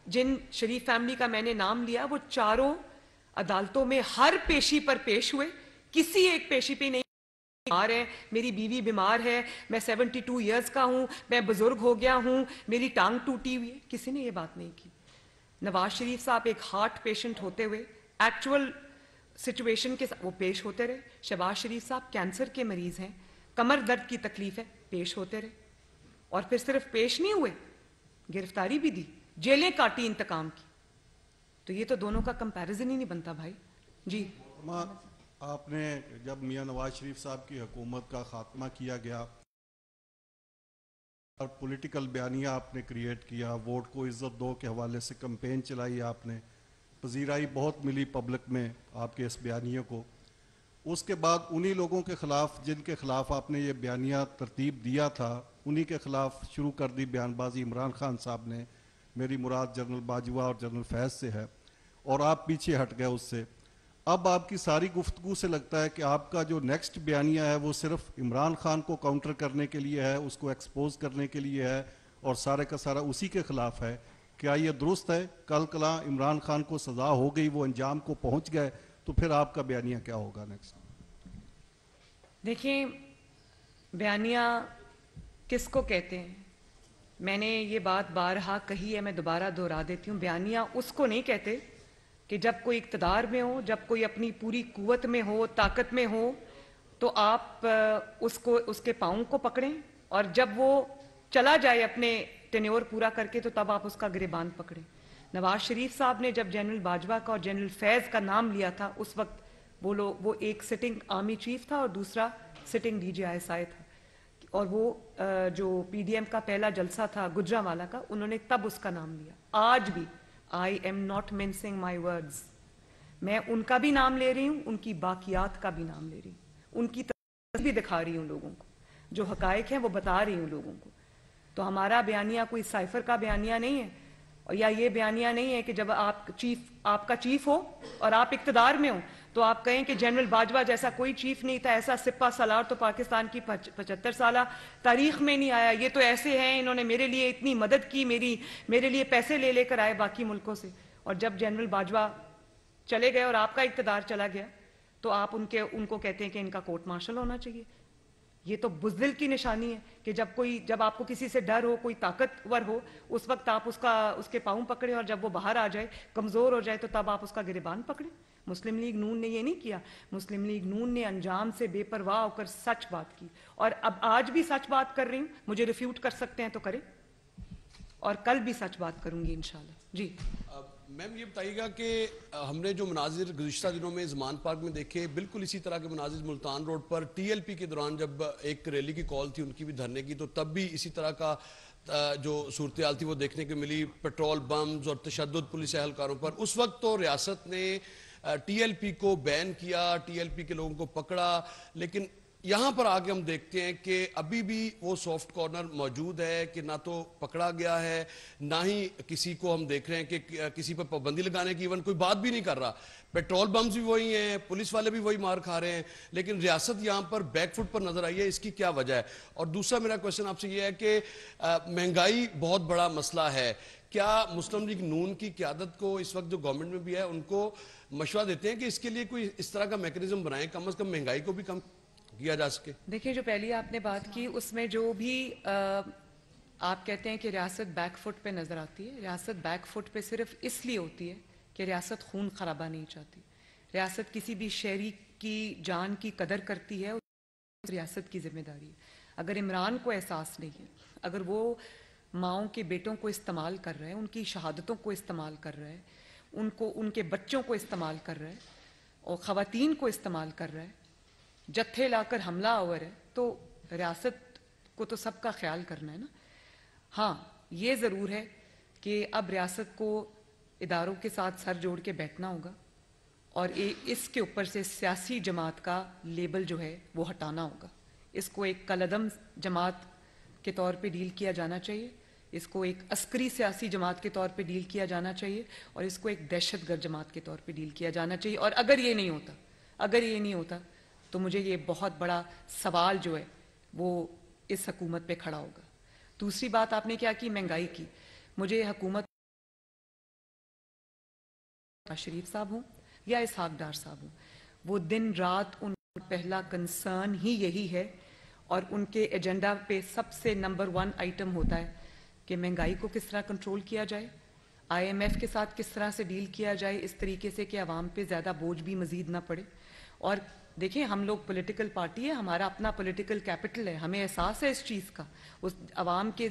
جن شریف فیملی کا میں نے نام لیا وہ چاروں عدالتوں میں ہر پیشی پر پیش ہوئے, کسی ایک پیشی پہ نہیں. بیمار ہے, میری بیوی بیمار ہے, میں 72 ایئرز کا ہوں, میں بزرگ ہو گیا ہوں, میری ٹانگ ٹوٹی ہوئی ہے, کسی نے یہ بات نہیں کی. نواز شریف صاحب ایک ہارٹ پیشنٹ ہوتے ہوئے ایکچول سچویشن کے وہ پیش ہوتے رہے. شہباز شریف صاحب کینسر کے مریض ہیں, کمر درد کی تکلیف ہے, پیش ہوتے رہے. اور پھر صرف پیش نہیں ہوئے, گرفتاری بھی دی, جیلیں کاٹی انتقام کی. تو یہ تو دونوں کا کمپیریزن ہی نہیں بنتا بھائی. جی آپ نے جب میاں نواز شریف صاحب کی حکومت کا خاتمہ کیا گیا اور پولیٹیکل بیانیہ آپ نے کریٹ کیا, ووٹ کو عزت دو کے حوالے سے کمپین چلائی, آپ نے پذیرائی بہت ملی پبلک میں آپ کے اس بیانیے کو. اس کے بعد انہی لوگوں کے خلاف جن کے خلاف آپ نے یہ بیانیہ ترتیب دیا تھا, انہی کے خلاف شروع کر دی بیان بازی عمران خان صاحب نے. میری مراد جنرل باجوہ اور جنرل فیض سے ہے اور آپ پیچھے ہٹ گئے اس سے. اب آپ کی ساری گفتگو سے لگتا ہے کہ آپ کا جو نیکسٹ بیانیہ ہے وہ صرف عمران خان کو کاؤنٹر کرنے کے لیے ہے, اس کو ایکسپوز کرنے کے لیے ہے اور سارے کا سارا اسی کے خلاف ہے. کیا یہ درست ہے؟ کل کلاں عمران خان کو سزا ہو گئی, وہ انجام کو پہنچ گئے, تو پھر آپ کا بیانیہ کیا ہوگا نیکسٹ؟ دیکھیں, بیانیہ کس کو کہتے ہیں؟ میں نے یہ بات بارہا کہی ہے, میں دوبارہ دہرا دیتی ہوں. بیانیہ اس کو نہیں کہتے کہ جب کوئی اقتدار میں ہو, جب کوئی اپنی پوری قوت میں ہو, طاقت میں ہو, تو آپ اس کے پاؤں کو پکڑیں, اور جب وہ چلا جائے اپنے ٹینیور پورا کر کے تو تب آپ اس کا گریبان پکڑیں. نواز شریف صاحب نے جب جنرل باجوہ کا اور جنرل فیض کا نام لیا تھا, اس وقت وہ ایک سٹنگ آرمی چیف تھا اور دوسرا sitting D G I S I تھا, اور وہ جو پی ڈی ایم کا پہلا جلسہ تھا گجرانوالہ کا, انہوں نے تب اس کا نام لیا. آج بھی I am not mincing my words, میں ان کا بھی نام لے رہی ہوں, ان کی باقیات کا بھی نام لے رہی ہوں, ان کی تصویر بھی دکھا رہی ہوں لوگوں کو, جو حقائق ہیں وہ بتا رہی ہوں لوگوں کو. تو ہمارا بیانیہ کوئی سائفر کا بیانیہ نہیں ہے, اور یا یہ بیانیہ نہیں ہے کہ جب آپ کا چیف ہو اور آپ اقتدار میں ہو تو آپ کہیں کہ جنرل باجوہ جیسا کوئی چیف نہیں تھا, ایسا سپہ سالار تو پاکستان کی 75 سالہ تاریخ میں نہیں آیا, یہ تو ایسے ہیں, انہوں نے میرے لیے اتنی مدد کی, میرے لیے پیسے لے کر آئے باقی ملکوں سے. اور جب جنرل باجوہ چلے گئے اور آپ کا اقتدار چلا گیا تو آپ ان کو کہتے ہیں کہ ان کا کورٹ مارشل ہونا چاہیے. یہ تو بزدل کی نشانی ہے کہ جب آپ کو کسی سے ڈر ہو, کوئی طاقتور ہو, اس وقت آپ اس کے پاؤں پکڑیں, اور جب وہ باہر آ جائے, کمزور ہو جائے, تو تب آپ اس کا گریبان پکڑیں. مسلم لیگ نون نے یہ نہیں کیا. مسلم لیگ نون نے انجام سے بے پرواہ ہو کر سچ بات کی, اور اب آج بھی سچ بات کر رہی ہوں. مجھے ریفیوٹ کر سکتے ہیں تو کریں, اور کل بھی سچ بات کروں گی انشاءاللہ. جی میم یہ بتائیے گا کہ ہم نے جو مناظر گزشتہ دنوں میں زمان پارک میں دیکھے, بالکل اسی طرح کے مناظر ملتان روڈ پر ٹی ایل پی کے دوران جب ایک ریلی کی کال تھی ان کی بھی دھرنے کی, تو تب بھی اسی طرح کا جو صورتحال تھی وہ دیکھنے کو ملی, پیٹرول بمز اور تشدد پولیس اہلکاروں پر. اس وقت تو ریاست نے ٹی ایل پی کو بین کیا, ٹی ایل پی کے لوگوں کو پکڑا, لیکن یہاں پر آگے ہم دیکھتے ہیں کہ ابھی بھی وہ سافٹ کارنر موجود ہے کہ نہ تو پکڑا گیا ہے، نہ ہی کسی کو ہم دیکھ رہے ہیں کہ کسی پر پابندی لگانے کی ایون کوئی بات بھی نہیں کر رہا. پیٹرول بمز بھی وہی ہیں، پولیس والے بھی وہی مار کھا رہے ہیں، لیکن ریاست یہاں پر بیک فٹ پر نظر آئی ہے. اس کی کیا وجہ ہے؟ اور دوسرا میرا کویسچن آپ سے یہ ہے کہ مہنگائی بہت بڑا مسئلہ ہے. کیا مسلم لیگ نون کی قیادت کو اس وقت جو گورنمنٹ میں بھی ہے ان کو مشورہ دیتے ہیں کہ اس کے لیے کوئی اس طرح کا میکنزم بنائیں، کم از کم مہنگائی کو بھی کم کیا جا سکے؟ دیکھیں، جو پہلی آپ نے بات کی اس میں جو بھی آپ کہتے ہیں کہ ریاست بیک فٹ پہ نظر آتی ہے، ریاست بیک فٹ پہ صرف اس لیے ہوتی ہے کہ ریاست خون خرابہ نہیں چاہتی. ریاست کسی بھی شہری کی جان کی قدر کرتی ہے، ریاست کی ذمہ داری ہے. اگر عمران کو احساس نہیں ہے، اگر وہ ماؤں کے بیٹوں کو استعمال کر رہے ہیں، ان کی شہادتوں کو استعمال کر رہے ہیں، ان کے بچوں کو استعمال کر رہے ہیں اور خواتین کو استعمال کر رہے ہیں، جتھے لا کر حملہ آور ہے، تو ریاست کو تو سب کا خیال کرنا ہے نا. ہاں، یہ ضرور ہے کہ اب ریاست کو اداروں کے ساتھ سر جوڑ کے بیٹھنا ہوگا اور اس کے اوپر سے سیاسی جماعت کا لیبل جو ہے وہ ہٹانا ہوگا. اس کو ایک کالعدم جماعت کے طور پہ ڈیل کیا جانا چاہیے، اس کو ایک عسکری سیاسی جماعت کے طور پہ ڈیل کیا جانا چاہیے اور اس کو ایک دہشت گرد جماعت کے طور پہ ڈیل کیا جانا چاہیے. اور اگر یہ نہیں ہوتا تو مجھے یہ بہت بڑا سوال جو ہے وہ اس حکومت پہ کھڑا ہوگا. دوسری بات آپ نے کیا کی؟ مہنگائی کی. مجھے حکومت شریف صاحب ہوں یا اسحاق ڈار صاحب ہوں، وہ دن رات ان کا پہلا کنسرن ہی یہی ہے اور ان کے ایجنڈا پہ سب سے نمبر 1 آئٹم ہوتا ہے کہ مہنگائی کو کس طرح کنٹرول کیا جائے، IMF کے ساتھ کس طرح سے ڈیل کیا جائے اس طریقے سے کہ عوام پہ زیادہ بوجھ بھی مزید نہ پڑے. اور دیکھیں، ہم لوگ پولیٹیکل پارٹی ہے، ہمارا اپنا پولیٹیکل کیپٹل ہے، ہمیں احساس ہے اس چیز کا. اس عوام کے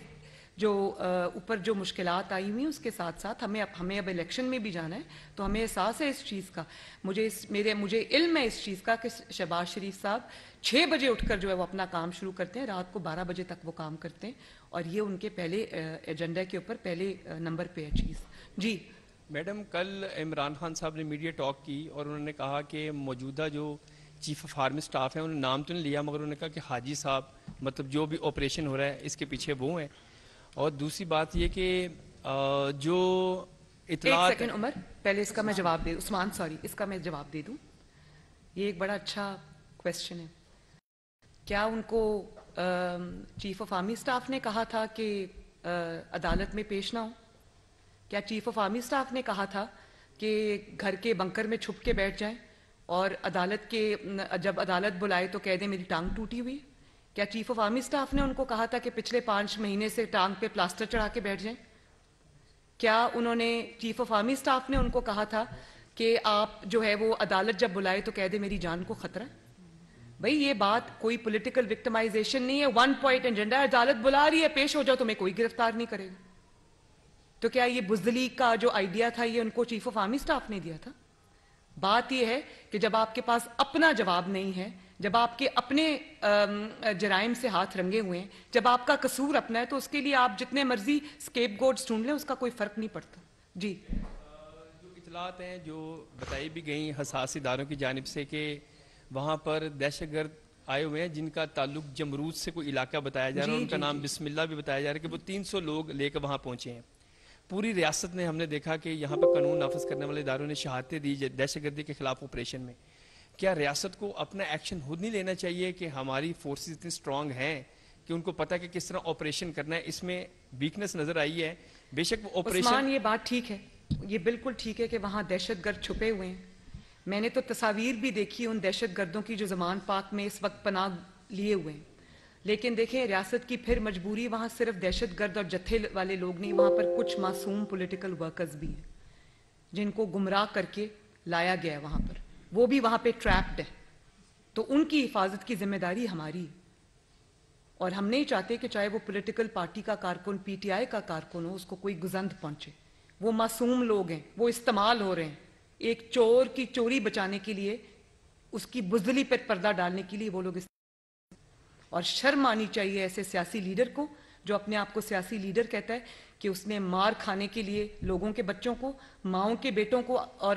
جو اوپر جو مشکلات آئی ہوئی ہیں اس کے ساتھ ساتھ ہمیں اب الیکشن میں بھی جانا ہے تو ہمیں احساس ہے اس چیز کا. مجھے علم ہے اس چیز کا کہ شہباز شریف صاحب 6 بجے اٹھ کر جو ہے وہ اپنا کام شروع کرتے ہیں، رات کو 12 بجے تک وہ کام کرتے ہیں اور یہ ان کے پہلے ایجنڈا کے اوپر پہلے نمبر پہ ہے چیز. جی میڈم، کل عمران خان صاحب نے میڈیا ٹاک کی اور انہوں نے کہا کہ موجودہ جو چیف آف آرمی سٹاف ہیں، انہوں نے نام تو نہیں لیا مگر انہوں نے کہا کہ حاجی صاحب مطلب جو بھی آپریشن ہو رہا ہے اس کے پیچھے وہ ہیں. اور دوسری بات یہ کہ جو اطلاعات... ایک سیکنڈ عمر، پہلے اس کا میں جواب دے دوں. عثمان سوری، اس کا میں جواب دے دوں. یہ ایک بڑا اچھا کویسچن ہے. کیا ان کو چیف آف آرمی سٹاف نے کہا تھا کہ عدالت میں پیش نہ ہو؟ کیا چیف آف آرمی سٹاف نے کہا تھا کہ گھر کے بنکر میں چھپ کے بیٹھ جائیں اور جب عدالت بلائے تو کہہ دیں میری ٹانگ ٹوٹی ہوئی؟ کیا چیف آف آرمی سٹاف نے ان کو کہا تھا کہ پچھلے 5 مہینے سے ٹانگ پہ پلاسٹر چڑھا کے بیٹھ جائیں؟ کیا انہوں نے چیف آف آرمی سٹاف نے ان کو کہا تھا کہ آپ جو ہے وہ عدالت جب بلائے تو کہہ دیں میری جان کو خطرہ ہے؟ بھئی یہ بات کوئی پولیٹیکل وکٹمائزیشن نہیں ہے، 1 پوائنٹ ایجنڈا ہے. عدالت بلا رہی ہے، پیش ہو جاؤ، تمہیں کوئی گرفتار نہیں کرے گا. تو کیا یہ بزدلی کا جو آئیڈیا تھا یہ ان کو چیف آف آرمی سٹاف نے دیا تھا؟ بات یہ ہے کہ جب آپ کے پاس اپنا جواب نہیں ہے، جب آپ کے اپنے جرائم سے ہاتھ رنگے ہوئے ہیں، جب آپ کا قصور اپنا ہے، تو اس کے لیے آپ جتنے مرضی اسکیپ گوڈز ڈھونڈ لیں، اس کا کوئی فرق نہیں پڑتا. جی جو اطلاعات ہیں جو بتائی بھی گئیں حساس اداروں کی جانب سے کہ وہاں پر دہشت گرد آئے ہوئے ہیں جن کا تعلق جمرود سے کوئی علاقہ بتایا جا رہا ہے، ان کا نام بسم اللہ بھی بتایا جا رہا ہے، کہ وہ 300 لوگ لے کر وہاں پہنچے ہیں. پوری ریاست نے ہم نے دیکھا کہ یہاں پہ قانون نافذ کرنے والے اداروں نے شہادتیں دی دہشت گردی کے خلاف آپریشن میں. کیا ریاست کو اپنا ایکشن خود نہیں لینا چاہیے کہ ہماری فورسز اتنی اسٹرانگ ہیں کہ ان کو پتہ کہ کس طرح آپریشن کرنا ہے؟ اس میں ویکنس نظر آئی ہے. بے شک وہ آپریشن... عثمان، یہ بات ٹھیک ہے، یہ بالکل ٹھیک ہے کہ وہاں دہشت گرد چھپے ہوئے ہیں. میں نے تو تصاویر بھی دیکھی ان دہشت گردوں کی جو زمان پاک میں اس وقت پناہ لیے ہوئے ہیں. لیکن دیکھیں، ریاست کی پھر مجبوری، وہاں صرف دہشت گرد اور جتھے والے لوگ نہیں، وہاں پر کچھ معصوم پولیٹیکل ورکرز بھی ہیں جن کو گمراہ کر کے لایا گیا ہے وہاں پر، وہ بھی وہاں پہ ٹریپڈ ہے. تو ان کی حفاظت کی ذمہ داری ہماری ہے اور ہم نہیں چاہتے کہ چاہے وہ پولیٹیکل پارٹی کا کارکن، PTI کا کارکن ہو، اس کو کوئی گزند پہنچے. وہ معصوم لوگ ہیں، وہ استعمال ہو رہے ہیں ایک چور کی چوری بچانے کے لیے، اس کی بزدلی پر پردہ ڈالنے کے لیے وہ لوگ. اور شرم آنی چاہیے ایسے سیاسی لیڈر کو جو اپنے آپ کو سیاسی لیڈر کہتا ہے کہ اس نے مار کھانے کے لیے لوگوں کے بچوں کو، ماؤں کے بیٹوں کو اور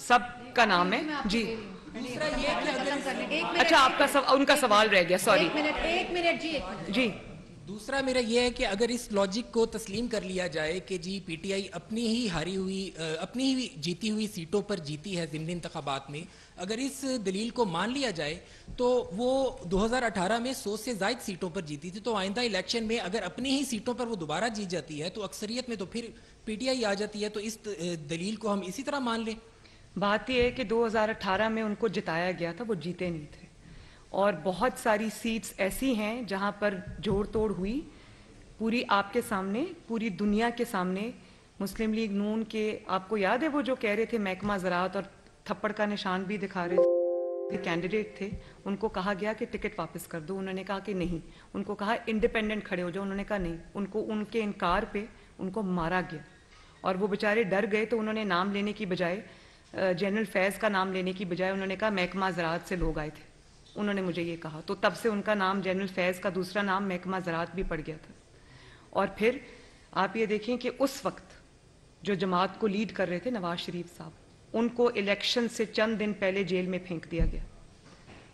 سب کا نام ہے جی. اچھا آپ کا ان کا سوال رہ گیا, سوری. ایک منٹ جی. دوسرا میرا یہ ہے کہ اگر اس لاجک کو تسلیم کر لیا جائے کہ جی پی ٹی آئی اپنی ہی جیتی ہوئی سیٹوں پر جیتی ہے ضمنی انتخابات میں, اگر اس دلیل کو مان لیا جائے تو وہ 2018 میں 100 سے زائد سیٹوں پر جیتی تھی, تو آئندہ الیکشن میں اگر اپنی ہی سیٹوں پر وہ دوبارہ جیت جاتی ہے تو اکثریت میں تو پھر پی ٹی آئی آ جاتی ہے, تو اس دلیل کو ہم اسی طرح مان لیں. بات یہ ہے کہ 2018 میں ان کو جتایا گیا تھا, وہ جیتے نہیں تھے, اور بہت ساری سیٹس ایسی ہیں جہاں پر جوڑ توڑ ہوئی پوری آپ کے سامنے, پوری دنیا کے سامنے. مسلم لیگ نون کے آپ کو یاد ہے وہ جو کہہ رہے تھے محکمہ زراعت اور تھپڑ کا نشان بھی دکھا رہے تھے, کینڈیڈیٹ تھے, ان کو کہا گیا کہ ٹکٹ واپس کر دو, انہوں نے کہا کہ نہیں. ان کو کہا انڈیپینڈنٹ کھڑے ہو جاؤ, انہوں نے کہا نہیں. ان کو ان کے انکار پہ ان کو مارا گیا, اور وہ بیچارے ڈر گئے, تو انہوں نے نام لینے کی بجائے, جنرل فیض کا نام لینے کی بجائے انہوں نے کہا محکمہ زراعت سے لوگ آئے تھے, انہوں نے مجھے یہ کہا. تو تب سے ان کا نام جنرل فیض کا دوسرا نام محکمہ زراعت بھی پڑ گیا تھا. اور پھر آپ یہ دیکھیں کہ اس وقت جو جماعت کو لیڈ کر رہے تھے نواز شریف صاحب, ان کو الیکشن سے چند دن پہلے جیل میں پھینک دیا گیا.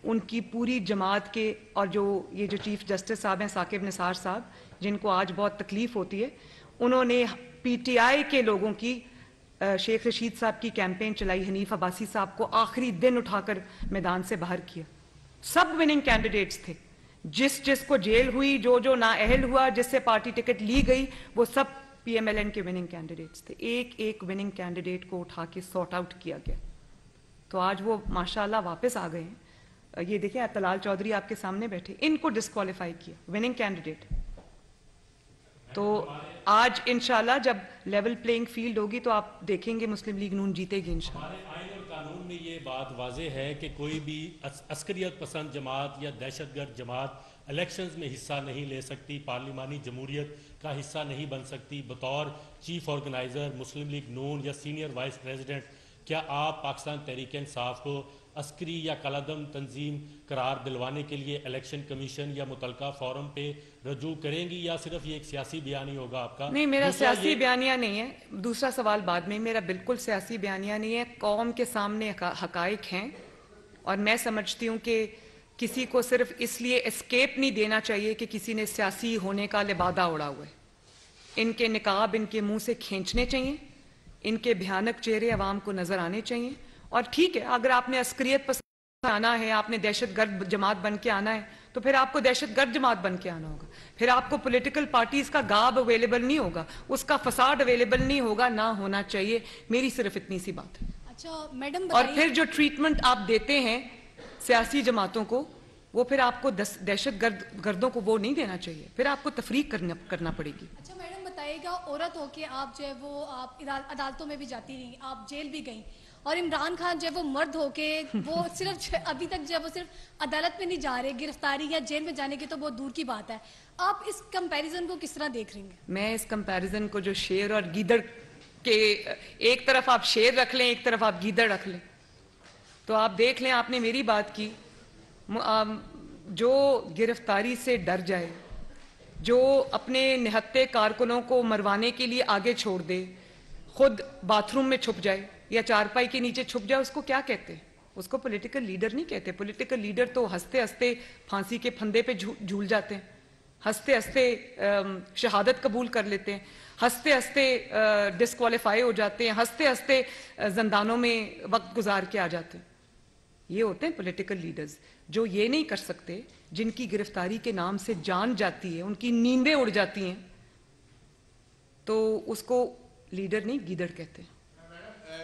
ان کی پوری جماعت کے, اور جو یہ جو چیف جسٹس صاحب ہیں ثاقب نثار صاحب, جن کو آج بہت تکلیف ہوتی ہے, انہوں نے پی ٹی آئی کے لوگوں کی, شیخ رشید صاحب کی کیمپین چلائی, حنیف عباسی صاحب کو آخری دن اٹھا کر میدان سے باہر کیا. سب وننگ کینڈیڈیٹس تھے, جس کو جیل ہوئی, جو نااہل ہوا, جس سے پارٹی ٹکٹ لی گئی, وہ سب پی ایم ایل این کے وننگ کینڈیڈیٹس تھے. ایک وننگ کینڈیڈیٹ کو اٹھا کے سارٹ آؤٹ کیا گیا. تو آج وہ ماشاءاللہ واپس آ گئے ہیں. یہ دیکھیں طلال چودھری آپ کے سامنے بیٹھے, ان کو ڈسکوالیفائی کیا, وننگ کینڈیڈیٹ. تو آج انشاءاللہ جب لیول پلینگ فیلڈ ہوگی تو آپ دیکھیں گے مسلم لیگ نون جیتے گی انشاءاللہ. ہمارے آئین اور قانون میں یہ بات واضح ہے کہ کوئی بھی عسکریت پسند جماعت یا دہشت گرد جماعت الیکشنز میں حصہ نہیں لے سکتی, پارلیمانی جمہوریت کا حصہ نہیں بن سکتی. بطور چیف آرگنائزر مسلم لیگ نون یا سینئر وائس پریزیڈنٹ, کیا آپ پاکستان تحریک انصاف کو عسکری یا کالعدم تنظیم قرار دلوانے کے لیے الیکشن کمیشن یا متعلقہ فورم پہ رجوع کریں گی, یا صرف یہ ایک سیاسی بیانیہ ہوگا آپ کا؟ نہیں, میرا سیاسی بیانیہ نہیں ہے. دوسرا سوال بعد میں, میرا بالکل سیاسی بیانیہ نہیں ہے. قوم کے سامنے حقائق ہیں, اور میں سمجھتی ہوں کہ کسی کو صرف اس لیے اسکیپ نہیں دینا چاہیے کہ کسی نے سیاسی ہونے کا لبادہ اڑا ہوا ہے. ان کے نقاب ان کے منہ سے کھینچنے چاہیے, ان کے بھیانک چہرے عوام کو نظر آنے چاہیے. اور ٹھیک ہے, اگر آپ نے عسکریت پسند آنا ہے, آپ نے دہشت گرد جماعت بن کے آنا ہے, تو پھر آپ کو دہشت گرد جماعت بن کے آنا ہوگا. پھر آپ کو پولیٹیکل پارٹیز کا گاب اویلیبل نہیں ہوگا, اس کا فساد اویلیبل نہیں ہوگا, نہ ہونا چاہیے. میری صرف اتنی سی بات ہے. اچھا میڈم, اور پھر جو ٹریٹمنٹ آپ دیتے ہیں سیاسی جماعتوں کو, وہ پھر آپ کو دہشت گردوں کو وہ نہیں دینا چاہیے, پھر آپ کو تفریق کرنا پڑے گی. اچھا میڈم بتائیے گا, عورت ہو کے آپ جو ہے وہ آپ عدالتوں میں بھی جاتی رہی, آپ جیل بھی گئیں, اور عمران خان جو ہے وہ مرد ہو کے وہ صرف ابھی تک جو ہے وہ صرف عدالت میں نہیں جا رہے, گرفتاری یا جیل میں جانے کی تو بہت دور کی بات ہے. آپ اس کمپیریزن کو کس طرح دیکھ رہے ہیں؟ میں اس کمپیریزن کو جو شیر اور گیدڑ کے, ایک طرف آپ شیر رکھ لیں, ایک طرف آپ گیدڑ رکھ لیں, تو آپ دیکھ لیں. آپ نے میری بات کی, جو گرفتاری سے ڈر جائے, جو اپنے نہتے کارکنوں کو مروانے کے لیے آگے چھوڑ دے, خود باتھ روم میں چھپ جائے یا چارپائی کے نیچے چھپ جائے, اس کو کیا کہتے ہیں؟ اس کو پولیٹیکل لیڈر نہیں کہتے. پولیٹیکل لیڈر تو ہنستے ہنستے پھانسی کے پھندے پہ جھول جاتے ہیں, ہنستے ہنستے شہادت قبول کر لیتے ہیں, ہنستے ہنستے ڈسکوالیفائی ہو جاتے ہیں, ہنستے ہنستے زندانوں میں وقت گزار کے آ جاتے ہیں. یہ ہوتے ہیں پولیٹیکل لیڈرز, جو یہ نہیں کر سکتے, جن کی گرفتاری کے نام سے جان جاتی ہے, ان کی نیندیں اڑ جاتی ہیں, تو اس کو لیڈر نہیں گیدڑ کہتے ہیں.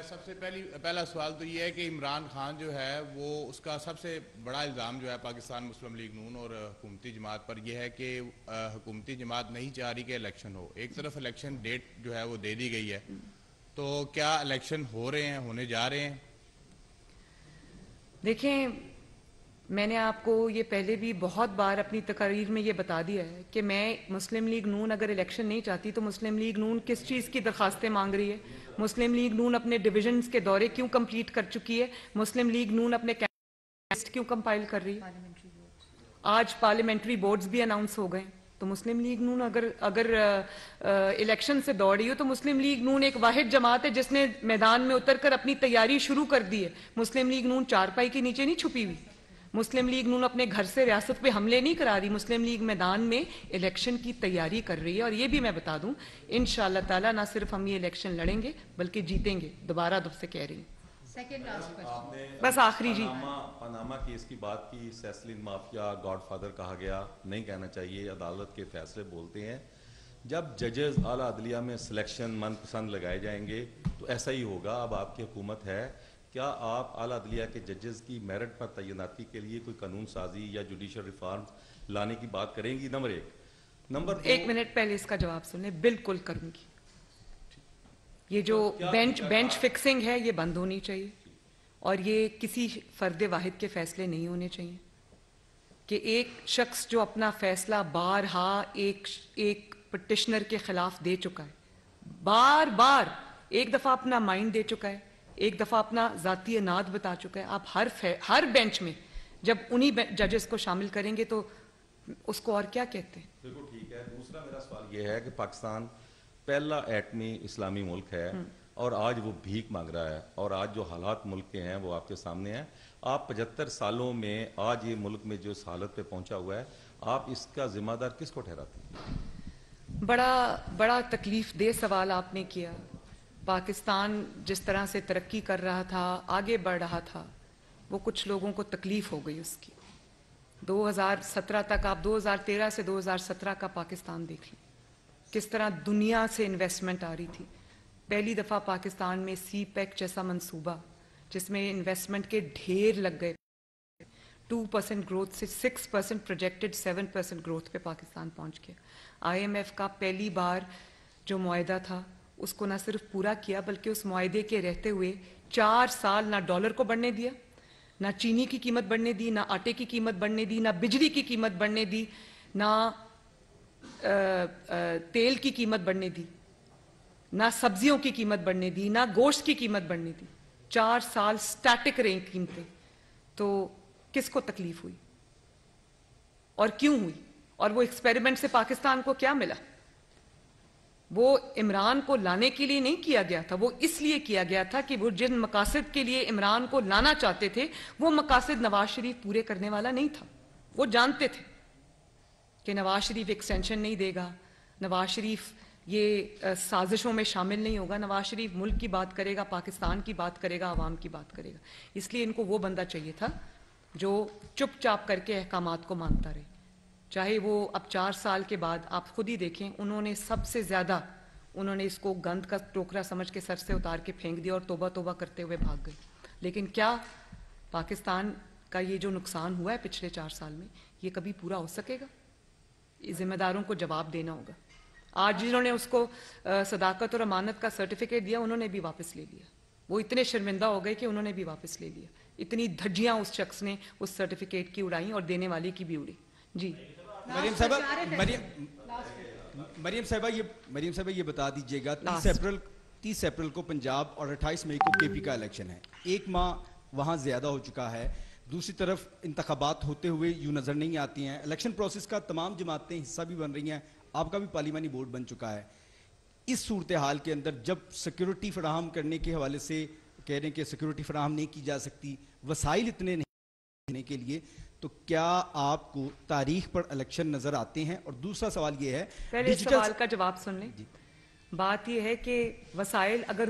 سب سے پہلا سوال تو یہ ہے کہ عمران خان جو ہے وہ, اس کا سب سے بڑا الزام جو ہے پاکستان مسلم لیگ نون اور حکومتی جماعت پر یہ ہے کہ حکومتی جماعت نہیں چاہ رہی کہ الیکشن ہو. ایک طرف الیکشن ڈیٹ جو ہے وہ دے دی گئی ہے, تو کیا الیکشن ہو رہے ہیں, ہونے جا رہے ہیں؟ دیکھیں, میں نے آپ کو یہ پہلے بھی بہت بار اپنی تقاریر میں یہ بتا دیا ہے کہ میں مسلم لیگ نون اگر الیکشن نہیں چاہتی تو مسلم لیگ نون کس چیز کی درخواستیں مانگ رہی ہے, مسلم لیگ نون اپنے ڈویژنز کے دورے کیوں کمپلیٹ کر چکی ہے, مسلم لیگ نون اپنے کیسٹ کیوں کمپائل کر رہی ہے. آج پارلیمنٹری بورڈز بھی اناؤنس ہو گئے, تو مسلم لیگ نون اگر الیکشن سے دوڑ رہی ہو تو مسلم لیگ نون ایک واحد جماعت ہے جس نے میدان میں اتر کر اپنی تیاری شروع کر دی ہے. مسلم لیگ نون چارپائی کے نیچے نہیں چھپی ہوئی. مسلم لیگ نون اپنے گھر سے ریاست پہ حملے نہیں کرا رہی. مسلم لیگ میدان میں الیکشن کی تیاری کر رہی ہے. اور یہ بھی میں بتا دوں انشاءاللہ تعالی نہ صرف ہم یہ الیکشن لڑیں گے بلکہ جیتیں گے. دوبارہ دب سے کہہ رہی ہوں. بس آخری جی پاناما کیس کی بات کی. سیسلین مافیا گاڈ فادر کہا گیا, نہیں کہنا چاہیے. عدالت کے فیصلے بولتے ہیں. جب ججز اعلیٰ عدلیہ میں سلیکشن من پسند لگائے جائیں گے تو ایسا ہی ہوگا. اب آپ کی حکومت ہے, کیا آپ اعلیٰ عدلیہ کے ججز کی میرٹ پر تعیناتی کے لیے کوئی قانون سازی یا جوڈیشل ریفارم لانے کی بات کریں گی؟ نمبر 1. نمبر 2, 1 منٹ پہلے اس کا جواب سنیں. بالکل کروں گی. یہ جو بینچ فکسنگ ہے یہ بند ہونی چاہیے, اور یہ کسی فرد واحد کے فیصلے نہیں ہونے چاہیے کہ ایک شخص جو اپنا فیصلہ بارہا ایک پٹیشنر کے خلاف دے چکا ہے, بار ایک دفعہ اپنا مائنڈ دے چکا ہے, ایک دفعہ اپنا ذاتی اناد بتا چکا ہے. آپ ہر بینچ میں جب انہی ججز کو شامل کریں گے تو اس کو اور کیا کہتے ہیں؟ بالکل ٹھیک ہے. دوسرا میرا سوال یہ ہے کہ پاکستان پہلا ایٹمی اسلامی ملک ہے اور آج وہ بھیک مانگ رہا ہے, اور آج جو حالات ملک کے ہیں وہ آپ کے سامنے ہیں. آپ 75 سالوں میں آج یہ ملک میں جو اس حالت پہ پہنچا ہوا ہے, آپ اس کا ذمہ دار کس کو ٹھہراتے ہیں؟ بڑا تکلیف دہ سوال آپ نے کیا. پاکستان جس طرح سے ترقی کر رہا تھا, آگے بڑھ رہا تھا, وہ کچھ لوگوں کو تکلیف ہو گئی اس کی. 2017 تک آپ 2013 سے 2017 کا پاکستان دیکھ لیں, کس طرح دنیا سے انویسٹمنٹ آ رہی تھی. پہلی دفعہ پاکستان میں سی پیک جیسا منصوبہ جس میں انویسٹمنٹ کے ڈھیر لگ گئے, 2% گروتھ سے 6% پروجیکٹڈ 7% گروتھ پہ پاکستان پہنچ گیا. IMF کا پہلی بار جو معاہدہ تھا اس کو نہ صرف پورا کیا بلکہ اس معاہدے کے رہتے ہوئے 4 سال نہ ڈالر کو بڑھنے دیا, نہ چینی کی قیمت بڑھنے دی, نہ آٹے کی قیمت بڑھنے دی, نہ بجلی کی قیمت بڑھنے دی, نہ تیل کی قیمت بڑھنے دی, نہ سبزیوں کی قیمت بڑھنے دی, نہ گوشت کی قیمت بڑھنے دی. 4 سال سٹیٹک رہیں قیمتیں. تو کس کو تکلیف ہوئی اور کیوں ہوئی؟ اور وہ ایکسپیریمنٹ سے پاکستان کو کیا ملا؟ وہ عمران کو لانے کے لیے نہیں کیا گیا تھا, وہ اس لیے کیا گیا تھا کہ وہ جن مقاصد کے لیے عمران کو لانا چاہتے تھے وہ مقاصد نواز شریف پورے کرنے والا نہیں تھا. وہ جانتے تھے کہ نواز شریف ایکسٹینشن نہیں دے گا, نواز شریف یہ سازشوں میں شامل نہیں ہوگا, نواز شریف ملک کی بات کرے گا, پاکستان کی بات کرے گا, عوام کی بات کرے گا. اس لیے ان کو وہ بندہ چاہیے تھا جو چپ چاپ کر کے احکامات کو مانتا رہے. چاہے وہ اب 4 سال کے بعد آپ خود ہی دیکھیں, انہوں نے سب سے زیادہ اس کو گند کا ٹوکرا سمجھ کے سر سے اتار کے پھینک دیا اور توبہ توبہ کرتے ہوئے بھاگ گئے. لیکن کیا پاکستان کا یہ جو نقصان ہوا ہے پچھلے 4 سال میں یہ کبھی پورا ہو سکے گا؟ ذمہ داروں کو جواب دینا ہوگا. آج جنہوں نے اس کو صداقت اور امانت کا سرٹیفکیٹ دیا انہوں نے بھی واپس لے لیا. وہ اتنے شرمندہ ہو گئے کہ انہوں نے بھی واپس لے لیا. اتنی دھجیاں اس شخص نے اس سرٹیفکیٹ کی اڑائیں اور دینے والے کی بھی اڑی. جی مریم صاحبہ یہ بتا دیجئے گا 30 اپریل کو پنجاب اور 28 مئی کو KP کا الیکشن ہے. 1 ماہ وہاں زیادہ ہو چکا ہے. دوسری طرف انتخابات ہوتے ہوئے یوں نظر نہیں آتی ہیں. الیکشن پروسیس کا تمام جماعتیں حصہ بھی بن رہی ہیں, آپ کا بھی پارلیمانی بورڈ بن چکا ہے. اس صورتحال کے اندر جب سیکیورٹی فراہم کرنے کے حوالے سے کہہ رہے ہیں کہ سیکیورٹی فراہم نہیں کی جا سکتی, وسائل اتنے نہیں دینے کے لیے, تو کیا آپ کو تاریخ پر الیکشن نظر آتے ہیں؟ اور دوسرا سوال یہ ہے, پہلے سوال کا جواب سن لیں. بات یہ ہے کہ وسائل اگر